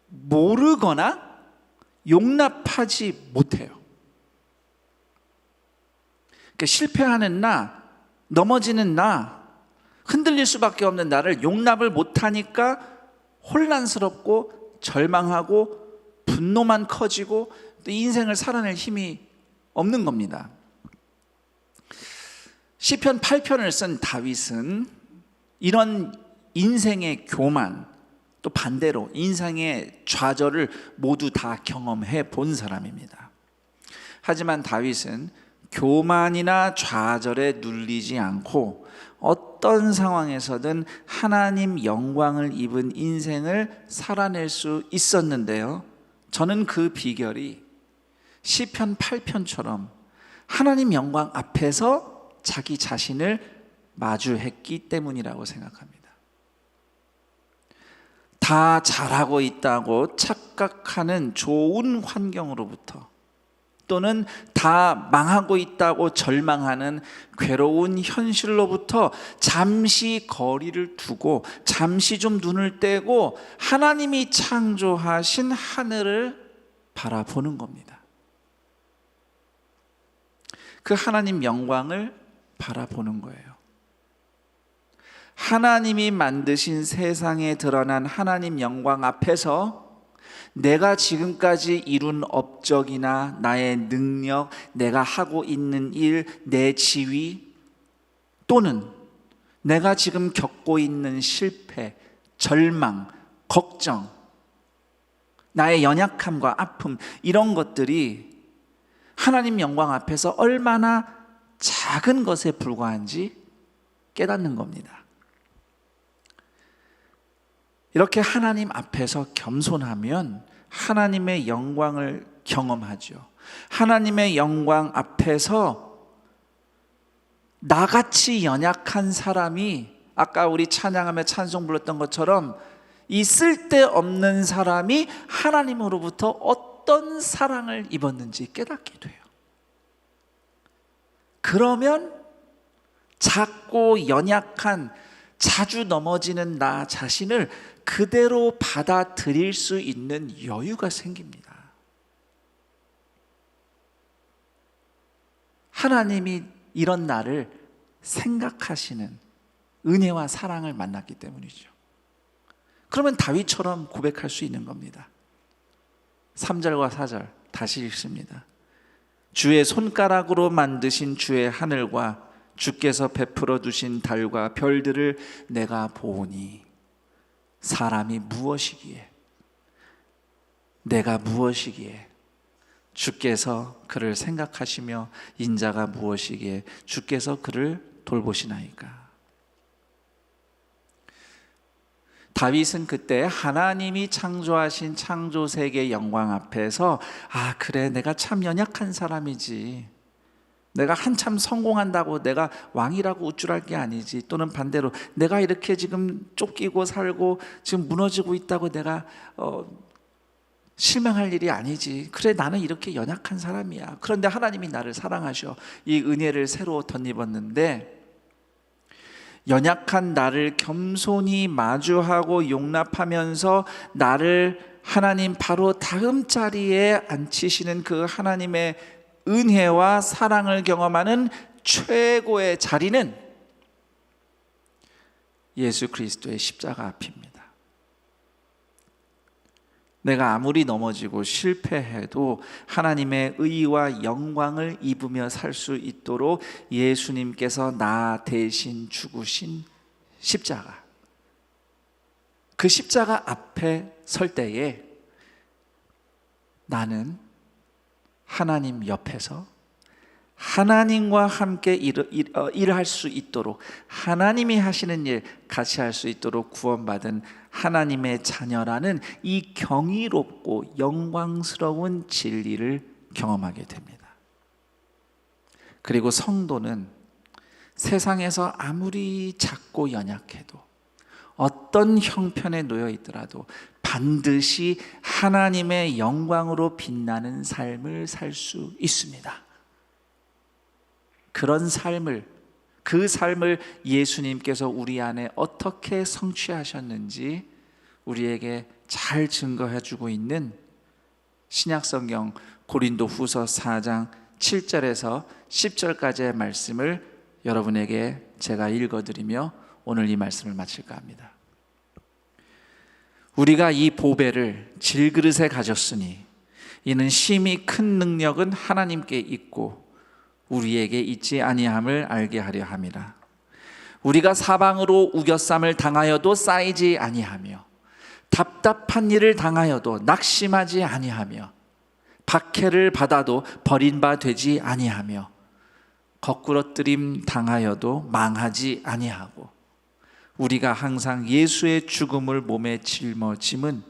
모르거나 용납하지 못해요. 그러니까 실패하는 나, 넘어지는 나, 흔들릴 수밖에 없는 나를 용납을 못하니까 혼란스럽고 절망하고 분노만 커지고 또 인생을 살아낼 힘이 없는 겁니다. 시편 8편을 쓴 다윗은 이런 인생의 교만, 또 반대로 인생의 좌절을 모두 다 경험해 본 사람입니다. 하지만 다윗은 교만이나 좌절에 눌리지 않고 어떤 상황에서든 하나님 영광을 입은 인생을 살아낼 수 있었는데요, 저는 그 비결이 시편 8편처럼 하나님 영광 앞에서 자기 자신을 마주했기 때문이라고 생각합니다. 다 잘하고 있다고 착각하는 좋은 환경으로부터, 또는 다 망하고 있다고 절망하는 괴로운 현실로부터 잠시 거리를 두고 잠시 좀 눈을 떼고 하나님이 창조하신 하늘을 바라보는 겁니다. 그 하나님 영광을 바라보는 거예요. 하나님이 만드신 세상에 드러난 하나님 영광 앞에서 내가 지금까지 이룬 업적이나 나의 능력, 내가 하고 있는 일, 내 지위, 또는 내가 지금 겪고 있는 실패, 절망, 걱정, 나의 연약함과 아픔, 이런 것들이 하나님 영광 앞에서 얼마나 작은 것에 불과한지 깨닫는 겁니다. 이렇게 하나님 앞에서 겸손하면 하나님의 영광을 경험하죠. 하나님의 영광 앞에서 나같이 연약한 사람이, 아까 우리 찬양하며 찬송 불렀던 것처럼 이 쓸데없는 사람이 하나님으로부터 어떤 사랑을 입었는지 깨닫게 돼요. 그러면 작고 연약한, 자주 넘어지는 나 자신을 그대로 받아들일 수 있는 여유가 생깁니다. 하나님이 이런 나를 생각하시는 은혜와 사랑을 만났기 때문이죠. 그러면 다윗처럼 고백할 수 있는 겁니다. 3절과 4절 다시 읽습니다. 주의 손가락으로 만드신 주의 하늘과 주께서 베풀어 두신 달과 별들을 내가 보오니 사람이 무엇이기에, 내가 무엇이기에 주께서 그를 생각하시며 인자가 무엇이기에 주께서 그를 돌보시나이까. 다윗은 그때 하나님이 창조하신 창조 세계의 영광 앞에서 아 그래 내가 참 연약한 사람이지, 내가 한참 성공한다고 내가 왕이라고 우쭐할 게 아니지, 또는 반대로 내가 이렇게 지금 쫓기고 살고 지금 무너지고 있다고 내가 실망할 일이 아니지, 그래 나는 이렇게 연약한 사람이야. 그런데 하나님이 나를 사랑하셔. 이 은혜를 새로 덧입었는데 연약한 나를 겸손히 마주하고 용납하면서 나를 하나님 바로 다음 자리에 앉히시는 그 하나님의 은혜와 사랑을 경험하는 최고의 자리는 예수 그리스도의 십자가 앞입니다. 내가 아무리 넘어지고 실패해도 하나님의 의와 영광을 입으며 살 수 있도록 예수님께서 나 대신 죽으신 십자가, 그 십자가 앞에 설 때에 나는 하나님 옆에서 하나님과 함께 일할 수 있도록, 하나님이 하시는 일 같이 할 수 있도록 구원받은 하나님의 자녀라는 이 경이롭고 영광스러운 진리를 경험하게 됩니다. 그리고 성도는 세상에서 아무리 작고 연약해도 어떤 형편에 놓여 있더라도 반드시 하나님의 영광으로 빛나는 삶을 살 수 있습니다. 그런 삶을, 그 삶을 예수님께서 우리 안에 어떻게 성취하셨는지 우리에게 잘 증거해 주고 있는 신약성경 고린도후서 4장 7절에서 10절까지의 말씀을 여러분에게 제가 읽어드리며 오늘 이 말씀을 마칠까 합니다. 우리가 이 보배를 질그릇에 가졌으니 이는 심히 큰 능력은 하나님께 있고 우리에게 있지 아니함을 알게 하려 함이라. 우리가 사방으로 우겨쌈을 당하여도 쌓이지 아니하며 답답한 일을 당하여도 낙심하지 아니하며 박해를 받아도 버린 바 되지 아니하며 거꾸러뜨림 당하여도 망하지 아니하고 우리가 항상 예수의 죽음을 몸에 짊어짐은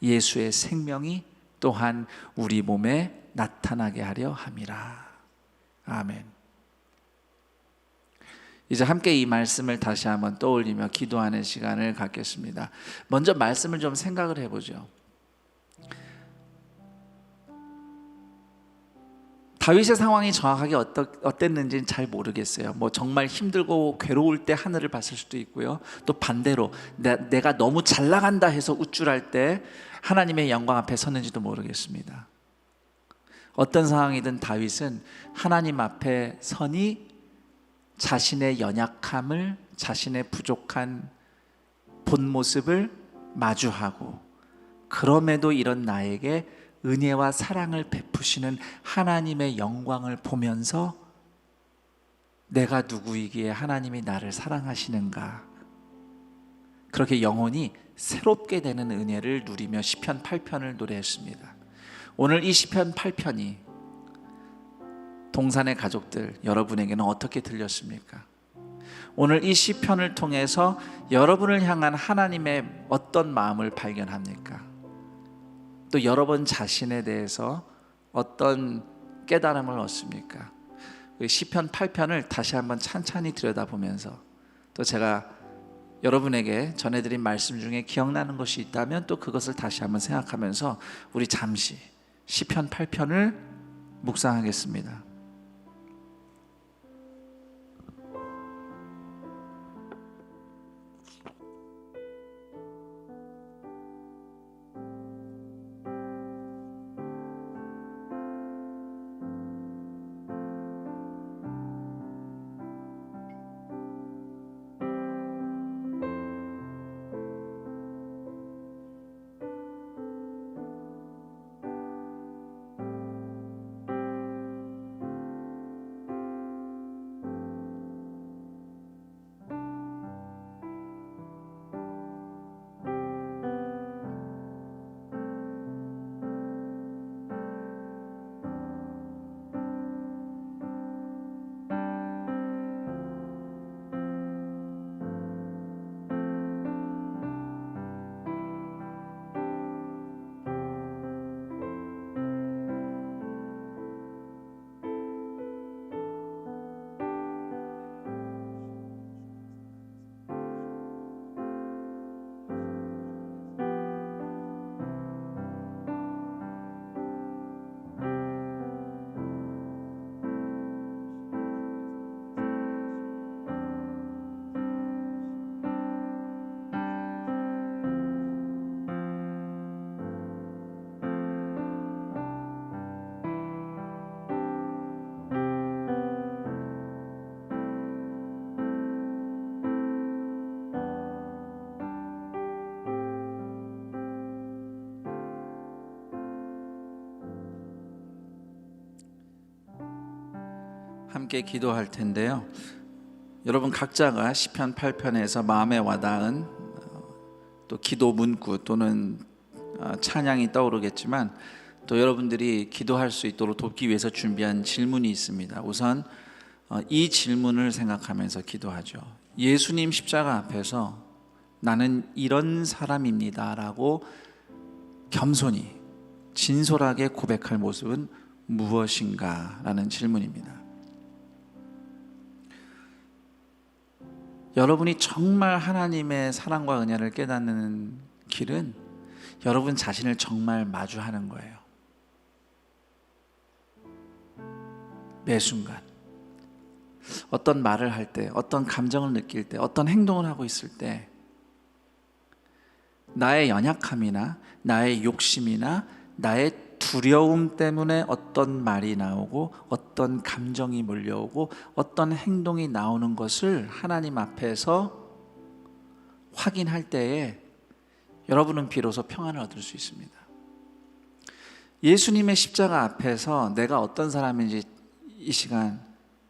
예수의 생명이 또한 우리 몸에 나타나게 하려 함이라. 아멘. 이제 함께 이 말씀을 다시 한번 떠올리며 기도하는 시간을 갖겠습니다. 먼저 말씀을 좀 생각을 해보죠. 다윗의 상황이 정확하게 어땠는지는 잘 모르겠어요. 뭐 정말 힘들고 괴로울 때 하늘을 봤을 수도 있고요. 또 반대로 내가 너무 잘 나간다 해서 우쭐할 때 하나님의 영광 앞에 섰는지도 모르겠습니다. 어떤 상황이든 다윗은 하나님 앞에 서니 자신의 연약함을, 자신의 부족한 본 모습을 마주하고 그럼에도 이런 나에게 은혜와 사랑을 베푸시는 하나님의 영광을 보면서 내가 누구이기에 하나님이 나를 사랑하시는가, 그렇게 영혼이 새롭게 되는 은혜를 누리며 시편 8편을 노래했습니다. 오늘 이 시편 8편이 동산의 가족들 여러분에게는 어떻게 들렸습니까? 오늘 이 시편을 통해서 여러분을 향한 하나님의 어떤 마음을 발견합니까? 또 여러분 자신에 대해서 어떤 깨달음을 얻습니까? 시편 8편을 다시 한번 찬찬히 들여다보면서 또 제가 여러분에게 전해드린 말씀 중에 기억나는 것이 있다면 또 그것을 다시 한번 생각하면서 우리 잠시 시편 8편을 묵상하겠습니다. 함께 기도할 텐데요. 여러분 각자가 시편 8편에서 마음에 와닿은 또 기도 문구 또는 찬양이 떠오르겠지만 또 여러분들이 기도할 수 있도록 돕기 위해서 준비한 질문이 있습니다. 우선 이 질문을 생각하면서 기도하죠. 예수님 십자가 앞에서 나는 이런 사람입니다 라고 겸손히 진솔하게 고백할 모습은 무엇인가 라는 질문입니다. 여러분이 정말 하나님의 사랑과 은혜를 깨닫는 길은 여러분 자신을 정말 마주하는 거예요. 매 순간 어떤 말을 할 때, 어떤 감정을 느낄 때, 어떤 행동을 하고 있을 때 나의 연약함이나 나의 욕심이나 나의 두려움 때문에 어떤 말이 나오고 어떤 감정이 몰려오고 어떤 행동이 나오는 것을 하나님 앞에서 확인할 때에 여러분은 비로소 평안을 얻을 수 있습니다. 예수님의 십자가 앞에서 내가 어떤 사람인지 이 시간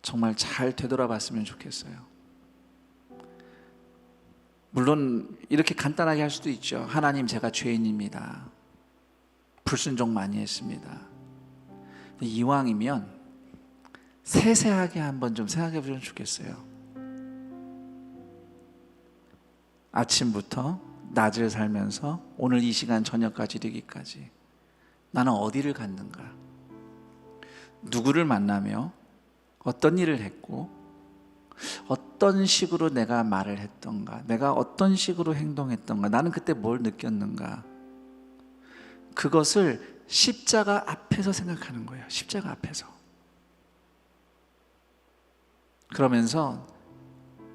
정말 잘 되돌아봤으면 좋겠어요. 물론 이렇게 간단하게 할 수도 있죠. 하나님, 제가 죄인입니다. 불순종 많이 했습니다. 이왕이면 세세하게 한번 좀 생각해 보시면 좋겠어요. 아침부터 낮을 살면서 오늘 이 시간 저녁까지 이르기까지 나는 어디를 갔는가? 누구를 만나며 어떤 일을 했고 어떤 식으로 내가 말을 했던가, 내가 어떤 식으로 행동했던가, 나는 그때 뭘 느꼈는가? 그것을 십자가 앞에서 생각하는 거예요. 십자가 앞에서. 그러면서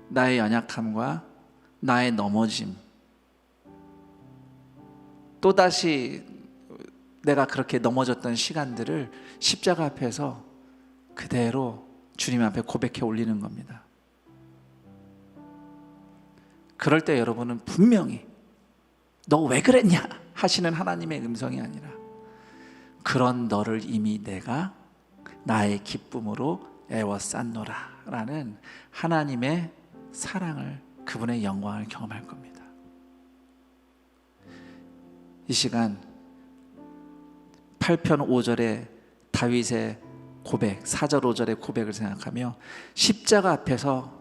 나의 연약함과 나의 넘어짐, 또다시 내가 그렇게 넘어졌던 시간들을 십자가 앞에서 그대로 주님 앞에 고백해 올리는 겁니다. 그럴 때 여러분은 분명히 너 왜 그랬냐 하시는 하나님의 음성이 아니라 그런 너를 이미 내가 나의 기쁨으로 애워쌌노라 라는 하나님의 사랑을, 그분의 영광을 경험할 겁니다. 이 시간 8편 5절의 다윗의 고백, 4절 5절의 고백을 생각하며 십자가 앞에서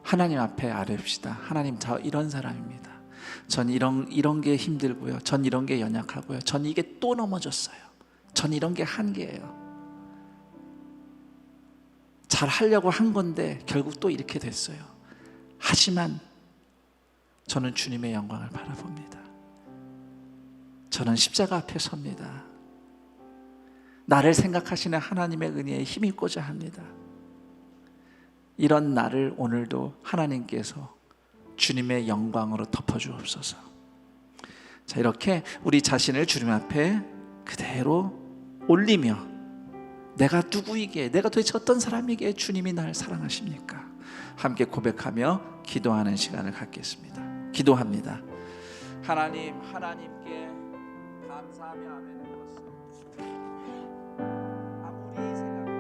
하나님 앞에 아뢰읍시다. 하나님, 저 이런 사람입니다. 전 이런 게 힘들고요. 전 이런 게 연약하고요. 전 이게 또 넘어졌어요. 전 이런 게 한계예요. 잘 하려고 한 건데 결국 또 이렇게 됐어요. 하지만 저는 주님의 영광을 바라봅니다. 저는 십자가 앞에 섭니다. 나를 생각하시는 하나님의 은혜에 힘입고자 합니다. 이런 나를 오늘도 하나님께서 주님의 영광으로 덮어주옵소서. 자, 이렇게 우리 자신을 주님 앞에 그대로 올리며 내가 누구이기에, 내가 도대체 어떤 사람이기에 주님이 나를 사랑하십니까? 함께 고백하며 기도하는 시간을 갖겠습니다. 기도합니다. 하나님, 하나님께 감사하며 아멘을 드렸습니다. 아무리 생각해도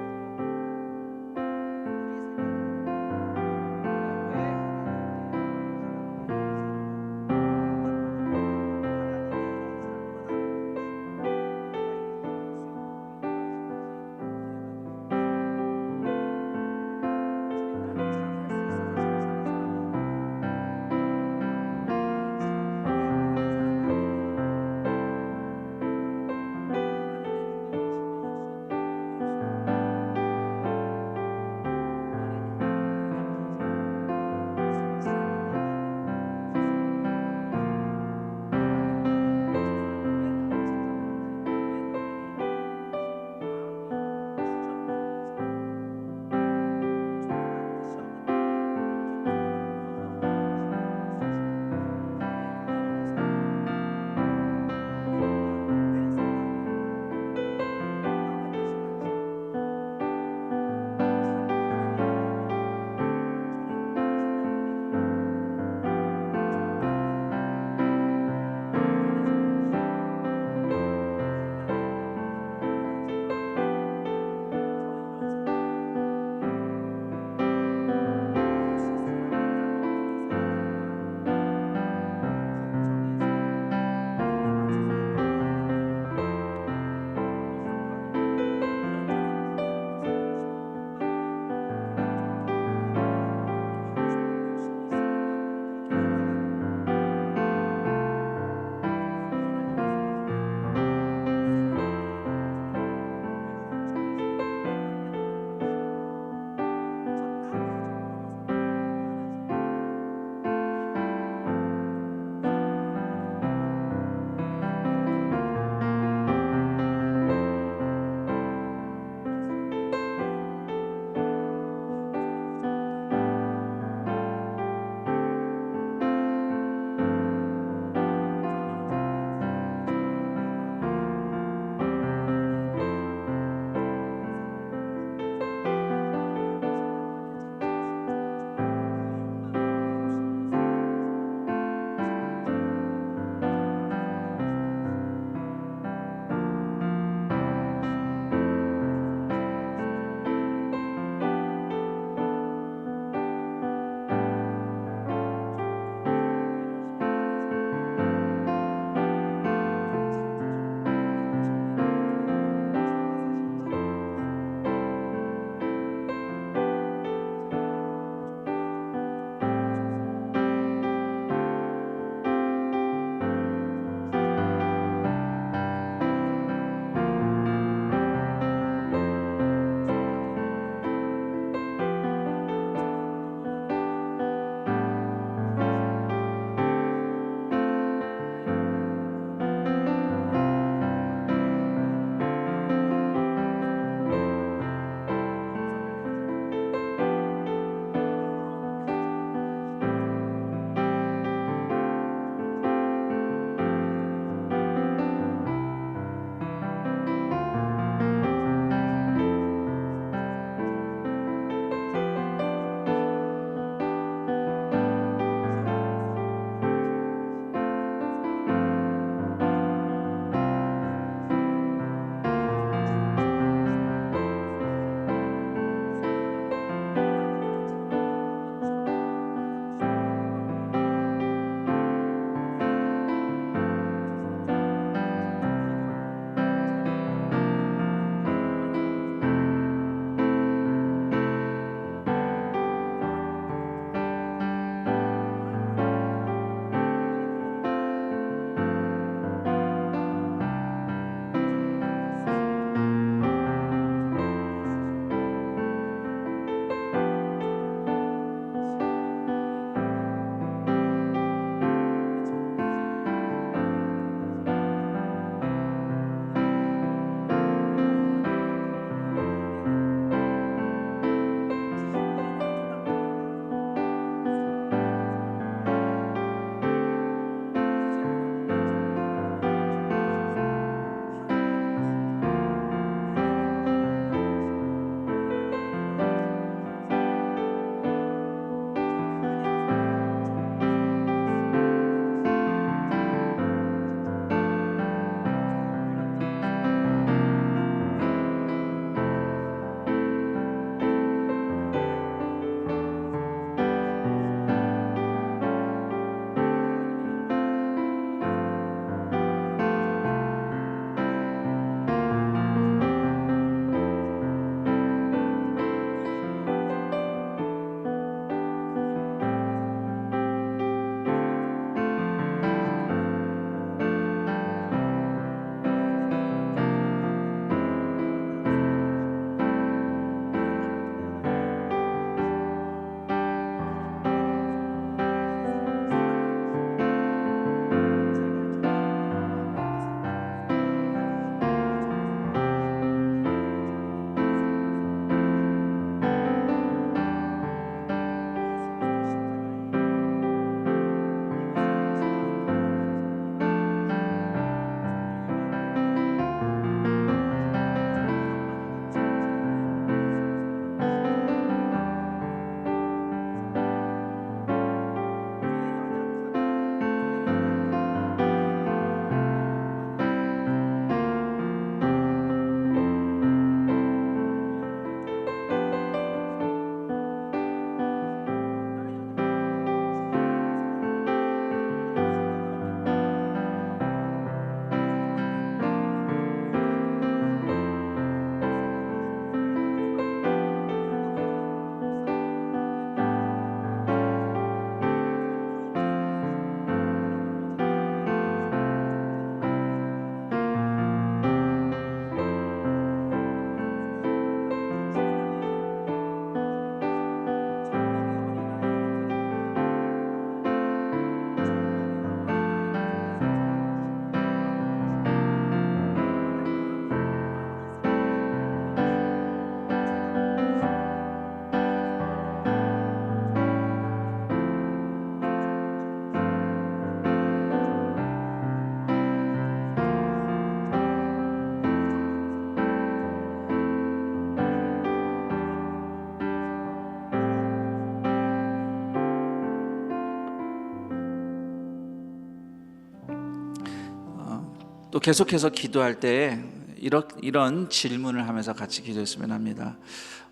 또 계속해서 기도할 때 이런 질문을 하면서 같이 기도했으면 합니다.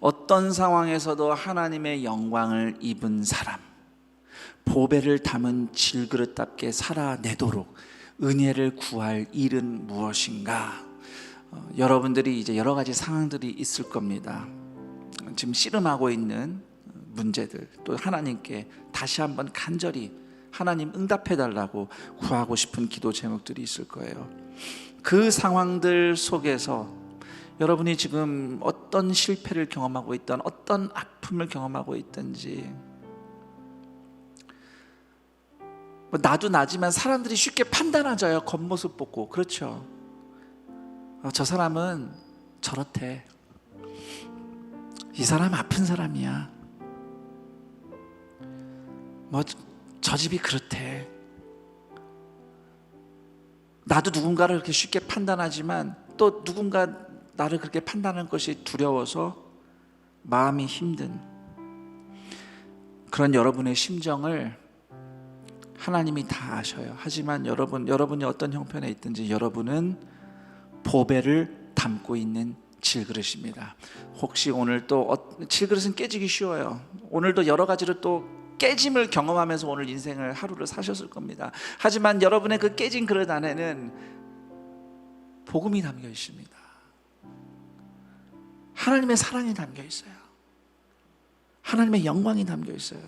어떤 상황에서도 하나님의 영광을 입은 사람, 보배를 담은 질그릇답게 살아내도록 은혜를 구할 일은 무엇인가? 여러분들이 이제 여러 가지 상황들이 있을 겁니다. 지금 씨름하고 있는 문제들, 또 하나님께 다시 한번 간절히 하나님 응답해 달라고 구하고 싶은 기도 제목들이 있을 거예요. 그 상황들 속에서 여러분이 지금 어떤 실패를 경험하고 있던, 어떤 아픔을 경험하고 있든지, 나도 나지만 사람들이 쉽게 판단하잖아요. 겉모습 보고. 그렇죠. 저 사람은 저렇대. 이 사람 아픈 사람이야. 저 집이 그렇대. 나도 누군가를 그렇게 쉽게 판단하지만 또 누군가 나를 그렇게 판단하는 것이 두려워서 마음이 힘든 그런 여러분의 심정을 하나님이 다 아셔요. 하지만 여러분이 어떤 형편에 있든지 여러분은 보배를 담고 있는 질그릇입니다. 혹시 오늘 또 질그릇은 깨지기 쉬워요. 오늘도 여러 가지로 또 깨짐을 경험하면서 오늘 인생을 하루를 사셨을 겁니다. 하지만 여러분의 그 깨진 그릇 안에는 복음이 담겨 있습니다. 하나님의 사랑이 담겨 있어요. 하나님의 영광이 담겨 있어요.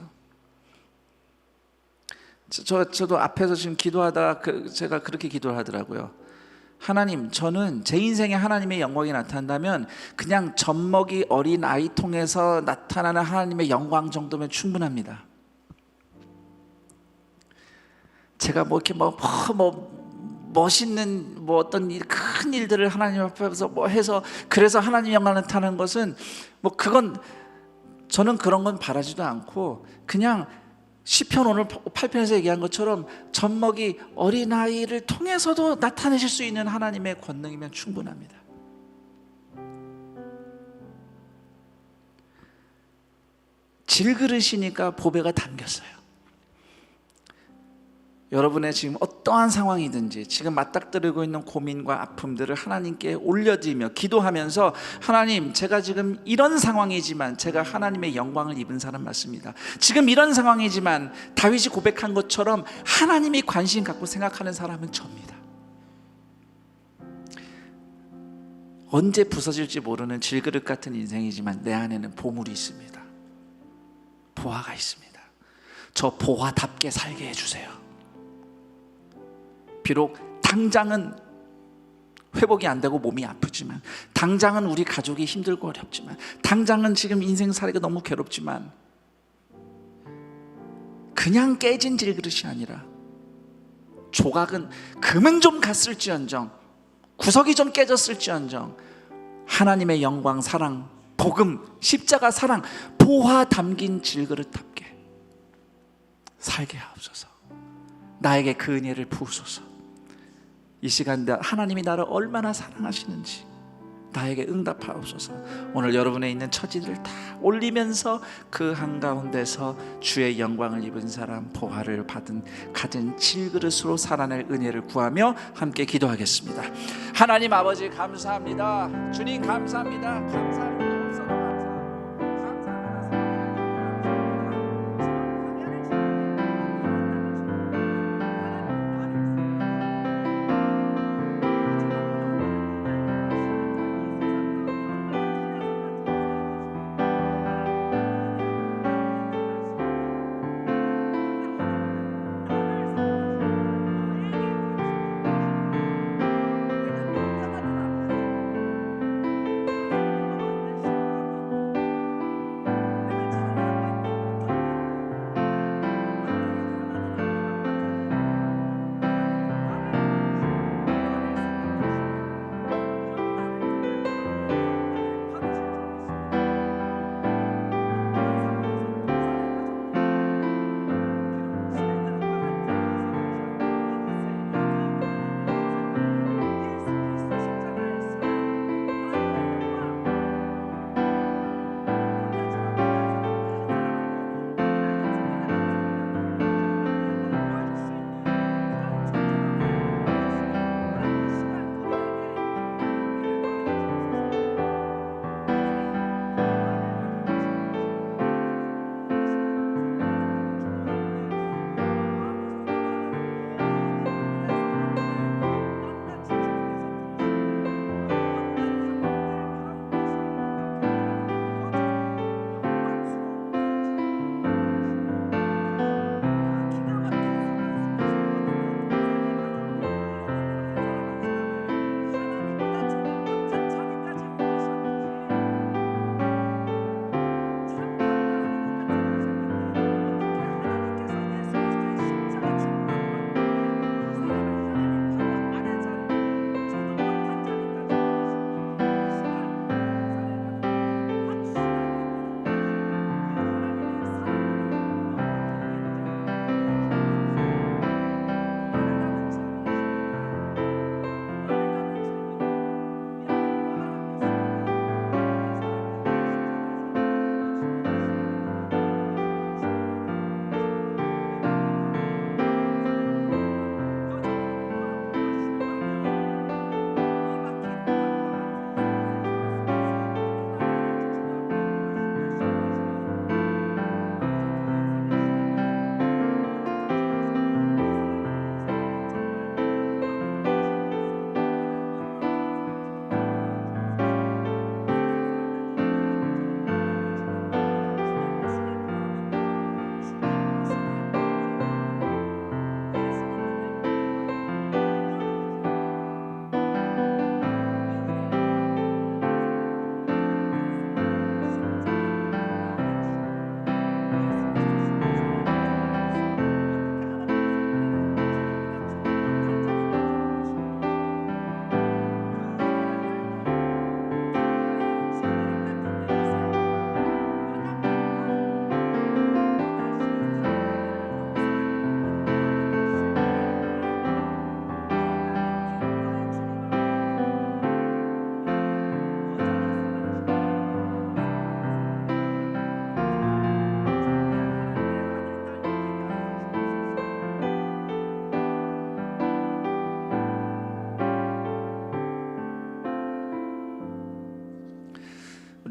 저도 앞에서 지금 기도하다가 제가 그렇게 기도를 하더라고요. 하나님, 저는 제 인생에 하나님의 영광이 나타난다면 그냥 젖먹이 어린 아이 통해서 나타나는 하나님의 영광 정도면 충분합니다. 제가 이렇게 멋있는 어떤 큰 일들을 하나님 앞에서 해서 그래서 하나님 영광 나타나는 것은 그건 저는 그런 건 바라지도 않고 그냥 시편 오늘 8편에서 얘기한 것처럼 젖먹이 어린아이를 통해서도 나타내실 수 있는 하나님의 권능이면 충분합니다. 질그릇이니까 보배가 담겼어요. 여러분의 지금 어떠한 상황이든지 지금 맞닥뜨리고 있는 고민과 아픔들을 하나님께 올려드리며 기도하면서 하나님, 제가 지금 이런 상황이지만 제가 하나님의 영광을 입은 사람 맞습니다. 지금 이런 상황이지만 다윗이 고백한 것처럼 하나님이 관심 갖고 생각하는 사람은 접니다. 언제 부서질지 모르는 질그릇 같은 인생이지만 내 안에는 보물이 있습니다. 보화가 있습니다. 저 보화답게 살게 해주세요. 비록 당장은 회복이 안 되고 몸이 아프지만, 당장은 우리 가족이 힘들고 어렵지만, 당장은 지금 인생 살기가 너무 괴롭지만, 그냥 깨진 질그릇이 아니라 조각은 금은 좀 갔을지언정, 구석이 좀 깨졌을지언정 하나님의 영광, 사랑, 복음, 십자가 사랑, 보화 담긴 질그릇답게 살게 하옵소서. 나에게 그 은혜를 부으소서. 이 시간 하나님이 나를 얼마나 사랑하시는지 나에게 응답하옵소서. 오늘 여러분에 있는 처지들을 다 올리면서 그 한가운데서 주의 영광을 입은 사람, 보화를 가진 질그릇으로 살아낼 은혜를 구하며 함께 기도하겠습니다. 하나님 아버지 감사합니다. 주님 감사합니다. 감사합니다.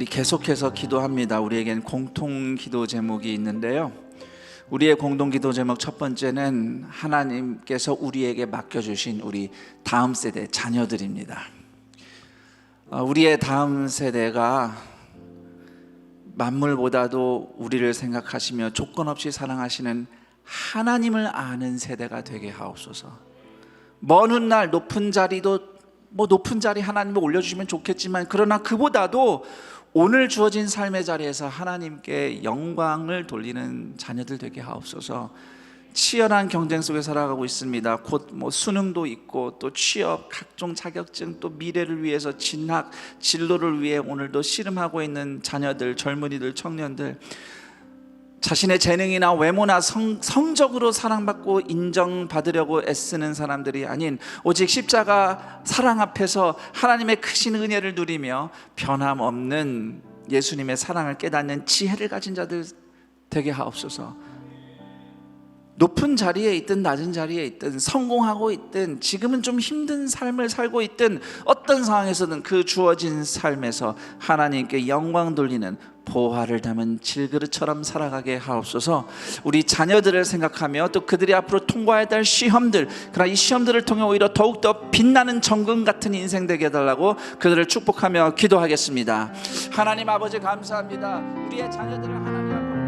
우리 계속해서 기도합니다. 우리에겐 공통 기도 제목이 있는데요. 우리의 공동 기도 제목 첫 번째는 하나님께서 우리에게 맡겨주신 우리 다음 세대 자녀들입니다. 우리의 다음 세대가 만물보다도 우리를 생각하시며 조건 없이 사랑하시는 하나님을 아는 세대가 되게 하옵소서. 먼 훗날 높은 자리도 높은 자리 하나님을 올려주시면 좋겠지만, 그러나 그보다도 오늘 주어진 삶의 자리에서 하나님께 영광을 돌리는 자녀들 되게 하옵소서. 치열한 경쟁 속에 살아가고 있습니다. 곧 수능도 있고 또 취업, 각종 자격증, 또 미래를 위해서 진학, 진로를 위해 오늘도 씨름하고 있는 자녀들, 젊은이들, 청년들, 자신의 재능이나 외모나 성적으로 사랑받고 인정받으려고 애쓰는 사람들이 아닌 오직 십자가 사랑 앞에서 하나님의 크신 은혜를 누리며 변함없는 예수님의 사랑을 깨닫는 지혜를 가진 자들 되게 하옵소서. 높은 자리에 있든 낮은 자리에 있든 성공하고 있든 지금은 좀 힘든 삶을 살고 있든 어떤 상황에서든 그 주어진 삶에서 하나님께 영광 돌리는 보화를 담은 질그릇처럼 살아가게 하옵소서. 우리 자녀들을 생각하며 또 그들이 앞으로 통과해야 될 시험들, 그러나 이 시험들을 통해 오히려 더욱더 빛나는 정금 같은 인생 되게 해달라고 그들을 축복하며 기도하겠습니다. 하나님 아버지 감사합니다. 우리의 자녀들을 하나님 앞에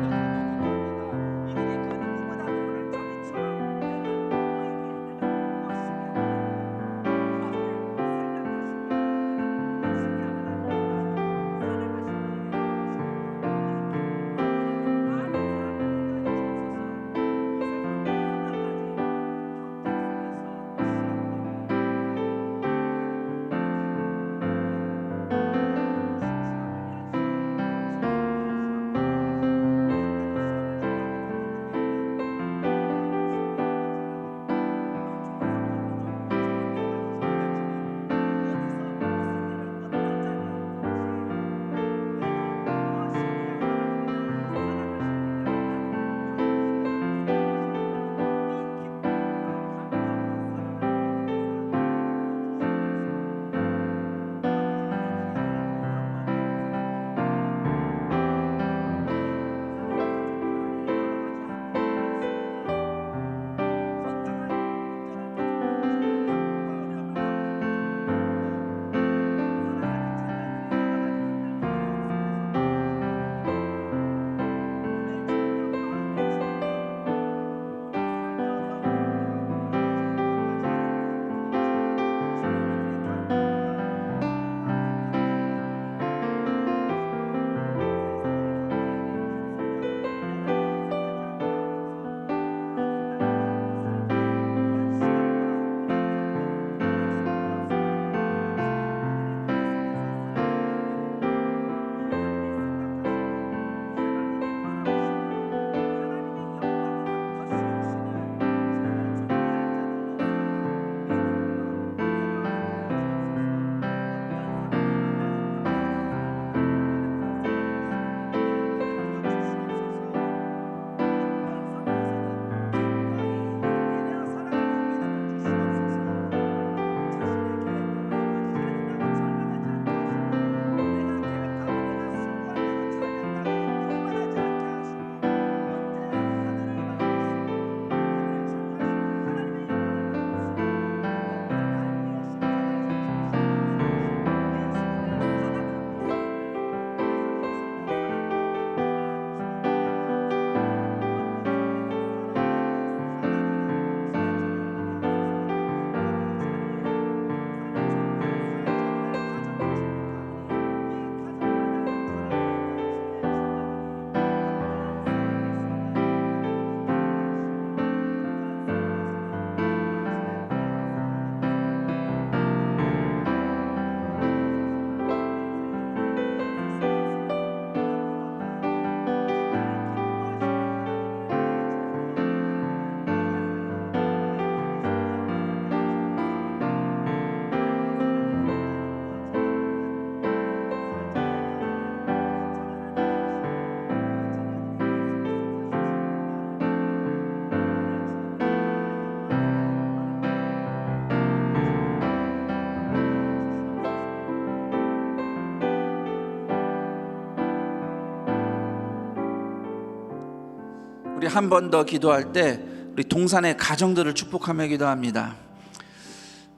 한 번 더 기도할 때 우리 동산의 가정들을 축복하며 기도합니다.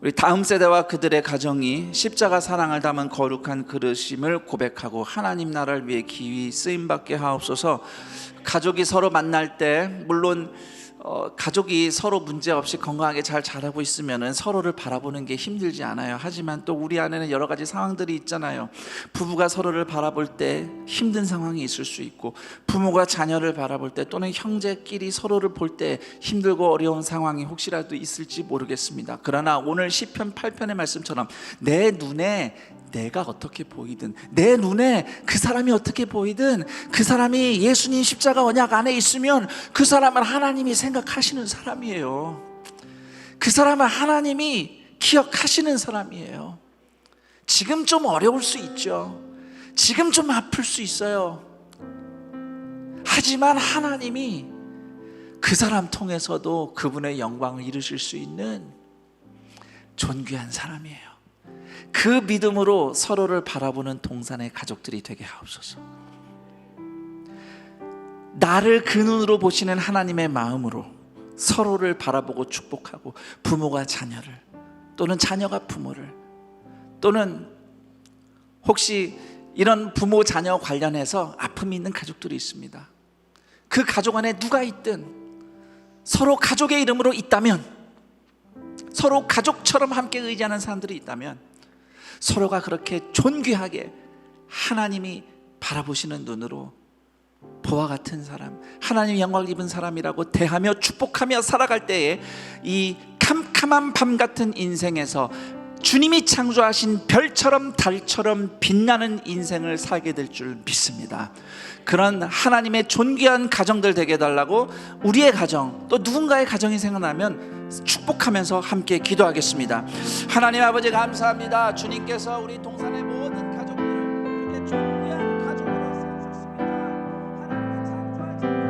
우리 다음 세대와 그들의 가정이 십자가 사랑을 담은 거룩한 그릇임을 고백하고 하나님 나라를 위해 기위 쓰임받게 하옵소서. 가족이 서로 만날 때 물론 가족이 서로 문제없이 건강하게 잘 자라고 있으면 서로를 바라보는 게 힘들지 않아요. 하지만 또 우리 안에는 여러 가지 상황들이 있잖아요. 부부가 서로를 바라볼 때 힘든 상황이 있을 수 있고, 부모가 자녀를 바라볼 때, 또는 형제끼리 서로를 볼 때 힘들고 어려운 상황이 혹시라도 있을지 모르겠습니다. 그러나 오늘 시편 8편의 말씀처럼 내 눈에 내가 어떻게 보이든, 내 눈에 그 사람이 어떻게 보이든, 그 사람이 예수님 십자가 언약 안에 있으면 그 사람은 하나님이 생각하시는 사람이에요. 그 사람은 하나님이 기억하시는 사람이에요. 지금 좀 어려울 수 있죠. 지금 좀 아플 수 있어요. 하지만 하나님이 그 사람 통해서도 그분의 영광을 이루실 수 있는 존귀한 사람이에요. 그 믿음으로 서로를 바라보는 동산의 가족들이 되게 하옵소서. 나를 그 눈으로 보시는 하나님의 마음으로 서로를 바라보고 축복하고, 부모가 자녀를, 또는 자녀가 부모를, 또는 혹시 이런 부모 자녀 관련해서 아픔이 있는 가족들이 있습니다. 그 가족 안에 누가 있든 서로 가족의 이름으로 있다면, 서로 가족처럼 함께 의지하는 사람들이 있다면 서로가 그렇게 존귀하게 하나님이 바라보시는 눈으로 보와 같은 사람, 하나님의 영광을 입은 사람이라고 대하며 축복하며 살아갈 때에 이 캄캄한 밤 같은 인생에서 주님이 창조하신 별처럼 달처럼 빛나는 인생을 살게 될 줄 믿습니다. 그런 하나님의 존귀한 가정들 되게 해달라고 우리의 가정, 또 누군가의 가정이 생각나면 축복하면서 함께 기도하겠습니다. 하나님 아버지 감사합니다. 주님께서 우리 동산의 모든 가족들을 이렇게 존귀한 가족으로 세우셨습니다. 하나님의 창조하신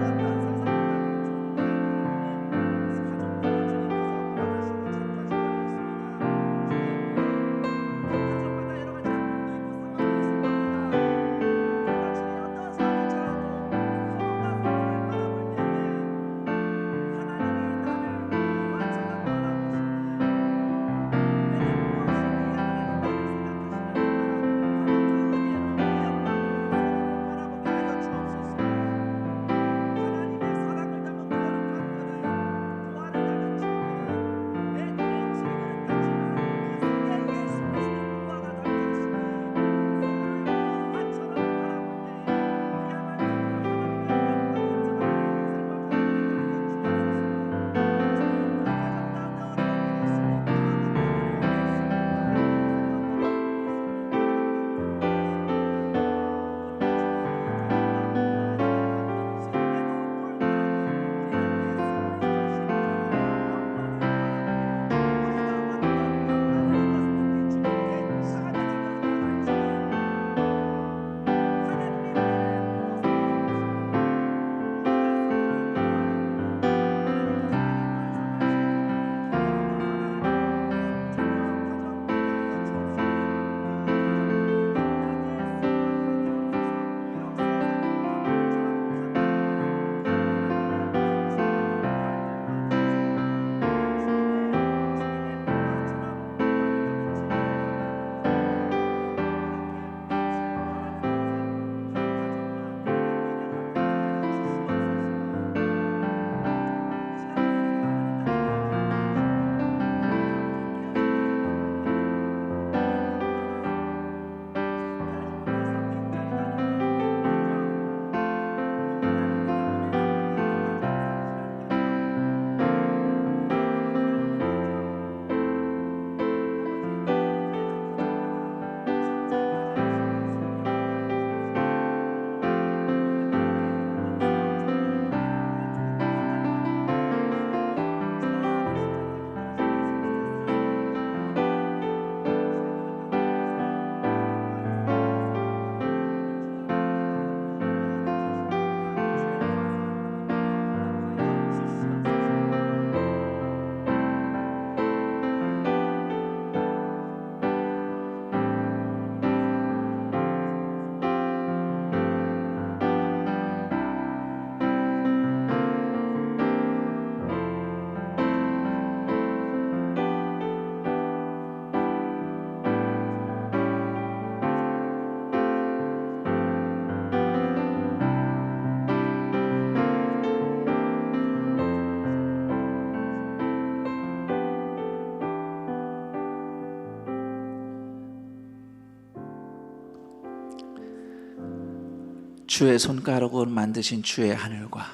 주의 손가락으로 만드신 주의 하늘과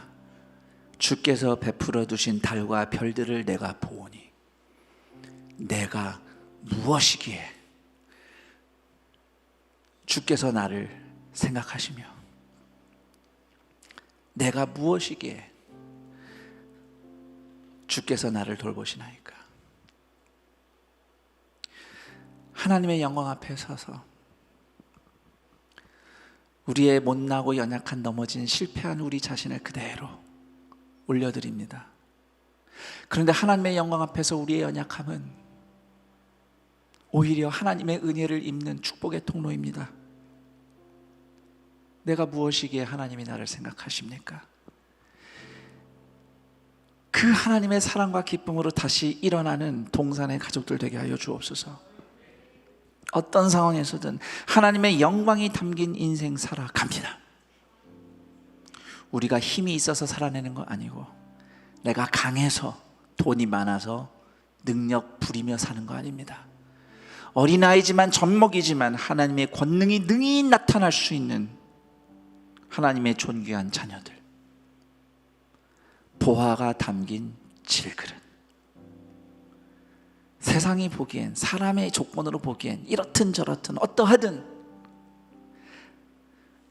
주께서 베풀어 두신 달과 별들을 내가 보오니 내가 무엇이기에 주께서 나를 생각하시며 내가 무엇이기에 주께서 나를 돌보시나이까. 하나님의 영광 앞에 서서 우리의 못나고 연약한 넘어진 실패한 우리 자신을 그대로 올려드립니다. 그런데 하나님의 영광 앞에서 우리의 연약함은 오히려 하나님의 은혜를 입는 축복의 통로입니다. 내가 무엇이기에 하나님이 나를 생각하십니까? 그 하나님의 사랑과 기쁨으로 다시 일어나는 동산의 가족들 되게 하여 주옵소서. 어떤 상황에서든 하나님의 영광이 담긴 인생 살아갑니다. 우리가 힘이 있어서 살아내는 거 아니고 내가 강해서 돈이 많아서 능력 부리며 사는 거 아닙니다. 어린아이지만 젖먹이지만 하나님의 권능이 능히 나타날 수 있는 하나님의 존귀한 자녀들, 보화가 담긴 질그릇. 세상이 보기엔, 사람의 조건으로 보기엔 이렇든 저렇든 어떠하든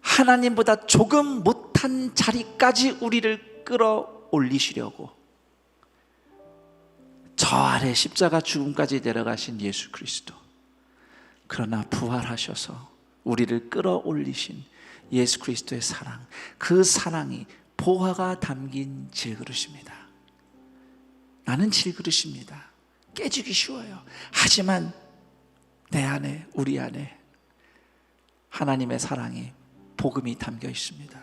하나님보다 조금 못한 자리까지 우리를 끌어올리시려고 저 아래 십자가 죽음까지 내려가신 예수 그리스도, 그러나 부활하셔서 우리를 끌어올리신 예수 그리스도의 사랑, 그 사랑이 보화가 담긴 질그릇입니다. 나는 질그릇입니다. 깨지기 쉬워요. 하지만 내 안에, 우리 안에 하나님의 사랑이, 복음이 담겨 있습니다.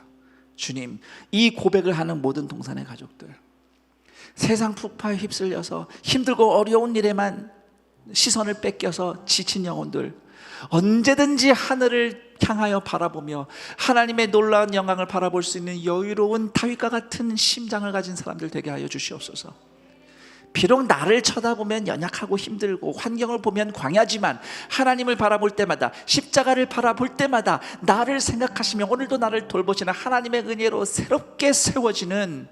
주님, 이 고백을 하는 모든 동산의 가족들, 세상 풍파에 휩쓸려서 힘들고 어려운 일에만 시선을 뺏겨서 지친 영혼들, 언제든지 하늘을 향하여 바라보며 하나님의 놀라운 영광을 바라볼 수 있는 여유로운 다윗과 같은 심장을 가진 사람들 되게 하여 주시옵소서. 비록 나를 쳐다보면 연약하고 힘들고 환경을 보면 광야지만 하나님을 바라볼 때마다, 십자가를 바라볼 때마다 나를 생각하시며 오늘도 나를 돌보시는 하나님의 은혜로 새롭게 세워지는,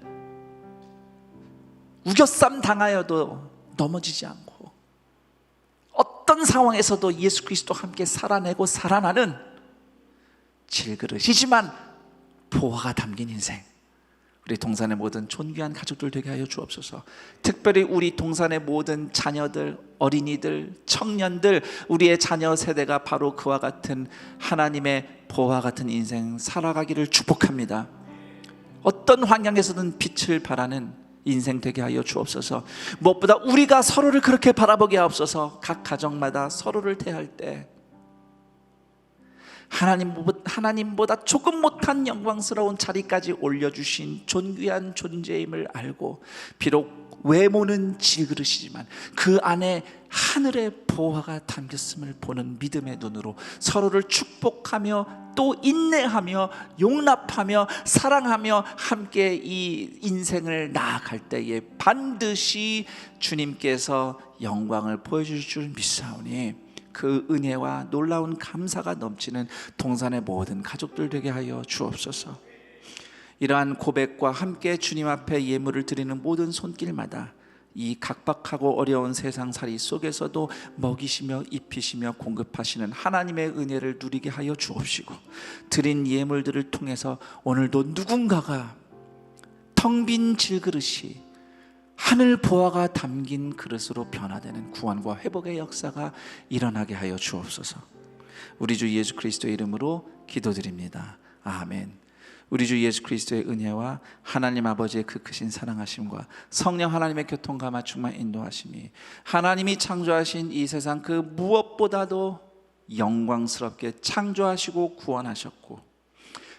우겨쌈 당하여도 넘어지지 않고 어떤 상황에서도 예수 그리스도와 함께 살아내고 살아나는 질그릇이지만 보화가 담긴 인생, 우리 동산의 모든 존귀한 가족들 되게 하여 주옵소서. 특별히 우리 동산의 모든 자녀들, 어린이들, 청년들, 우리의 자녀 세대가 바로 그와 같은 하나님의 보화 같은 인생 살아가기를 축복합니다. 어떤 환경에서든 빛을 발하는 인생 되게 하여 주옵소서. 무엇보다 우리가 서로를 그렇게 바라보게 하옵소서. 각 가정마다 서로를 대할 때 하나님보다 조금 못한 영광스러운 자리까지 올려주신 존귀한 존재임을 알고, 비록 외모는 질그릇이지만 그 안에 하늘의 보화가 담겼음을 보는 믿음의 눈으로 서로를 축복하며 또 인내하며 용납하며 사랑하며 함께 이 인생을 나아갈 때에 반드시 주님께서 영광을 보여주실 줄 믿사오니 그 은혜와 놀라운 감사가 넘치는 동산의 모든 가족들 되게 하여 주옵소서. 이러한 고백과 함께 주님 앞에 예물을 드리는 모든 손길마다 이 각박하고 어려운 세상살이 속에서도 먹이시며 입히시며 공급하시는 하나님의 은혜를 누리게 하여 주옵시고, 드린 예물들을 통해서 오늘도 누군가가 텅 빈 질그릇이 하늘 보화가 담긴 그릇으로 변화되는 구원과 회복의 역사가 일어나게 하여 주옵소서. 우리 주 예수 그리스도의 이름으로 기도드립니다. 아멘. 우리 주 예수 그리스도의 은혜와 하나님 아버지의 그 크신 사랑하심과 성령 하나님의 교통과 맞춤과 인도하심이 하나님이 창조하신 이 세상 그 무엇보다도 영광스럽게 창조하시고 구원하셨고,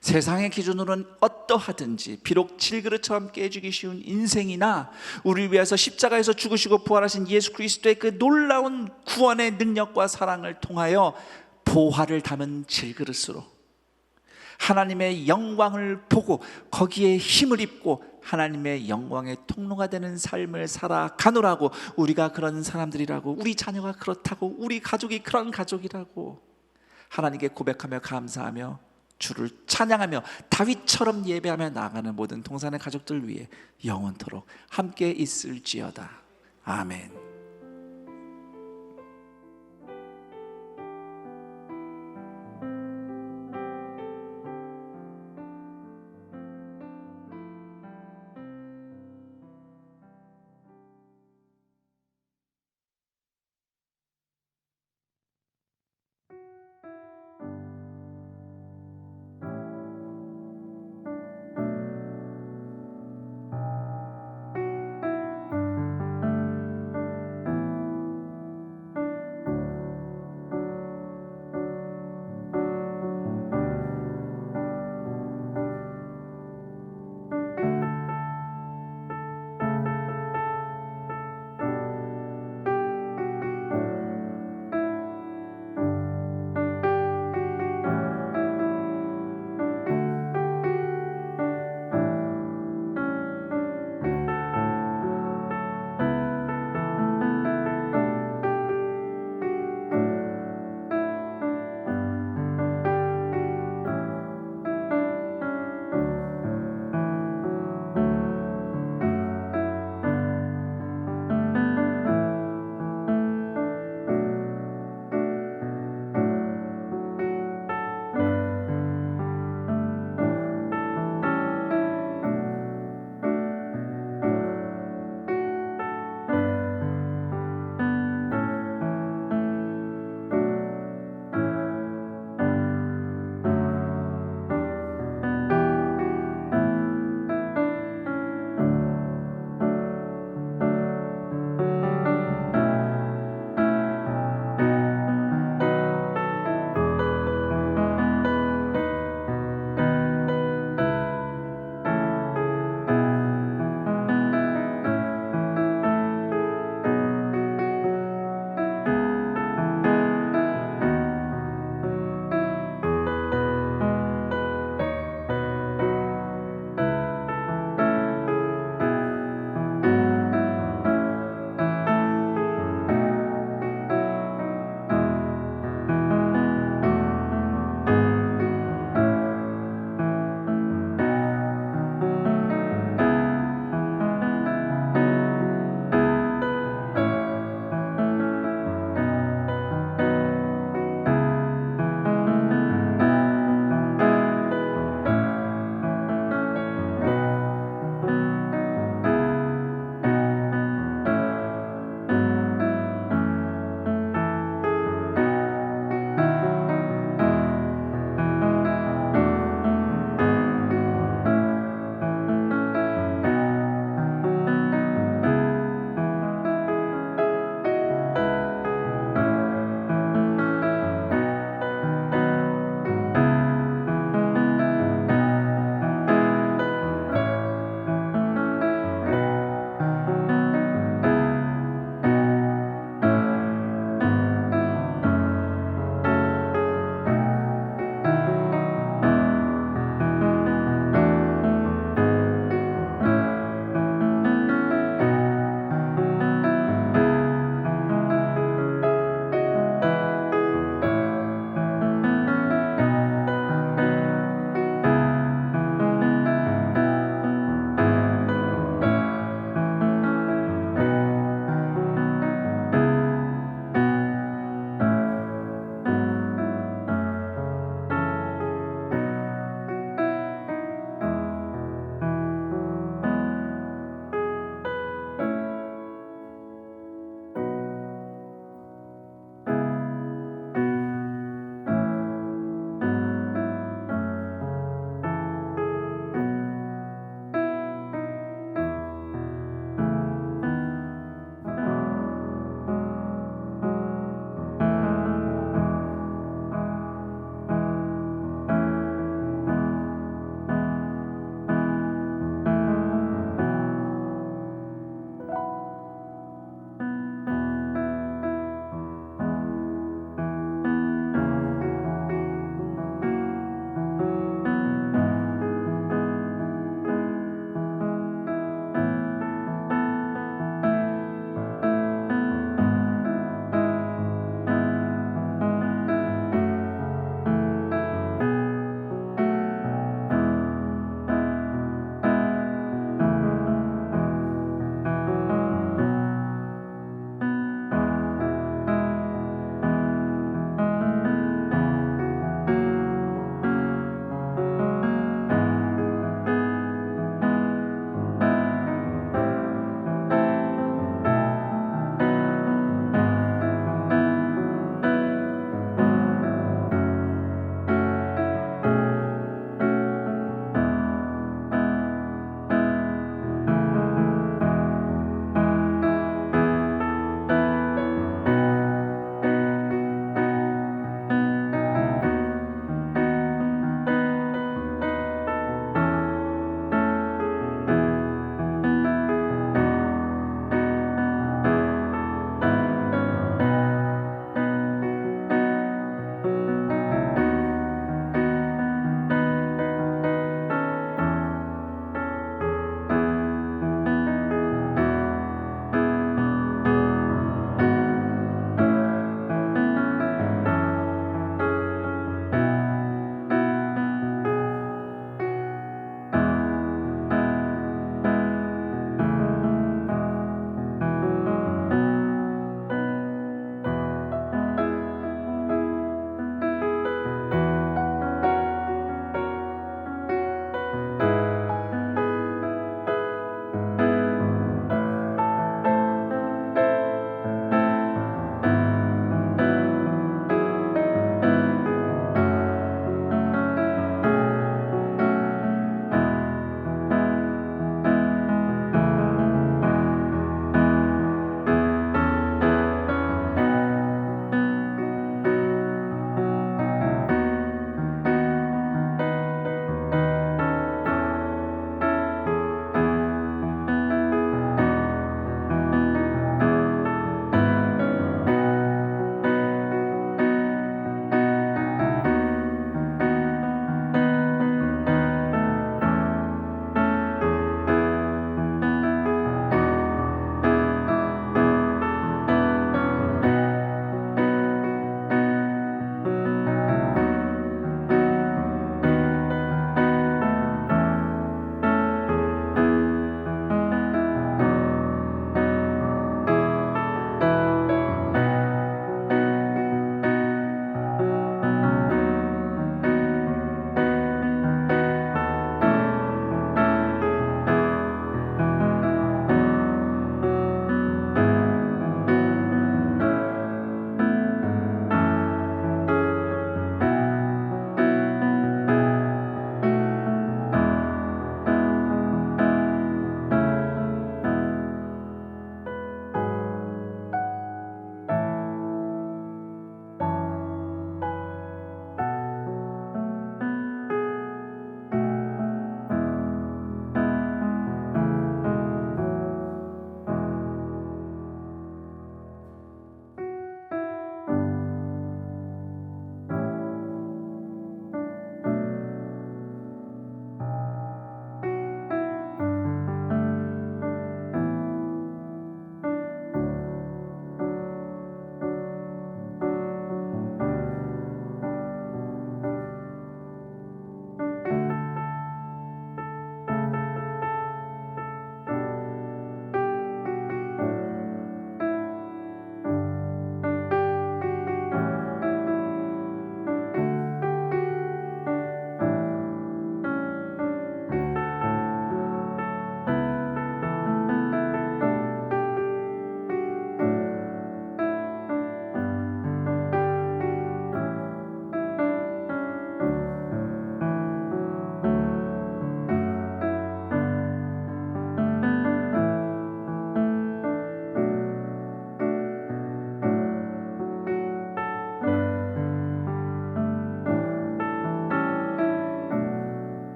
세상의 기준으로는 어떠하든지 비록 질그릇처럼 깨지기 쉬운 인생이나 우리를 위해서 십자가에서 죽으시고 부활하신 예수 그리스도의 그 놀라운 구원의 능력과 사랑을 통하여 보화를 담은 질그릇으로 하나님의 영광을 보고 거기에 힘을 입고 하나님의 영광의 통로가 되는 삶을 살아가노라고, 우리가 그런 사람들이라고, 우리 자녀가 그렇다고, 우리 가족이 그런 가족이라고 하나님께 고백하며 감사하며 주를 찬양하며 다윗처럼 예배하며 나아가는 모든 동산의 가족들 위해 영원토록 함께 있을지어다. 아멘.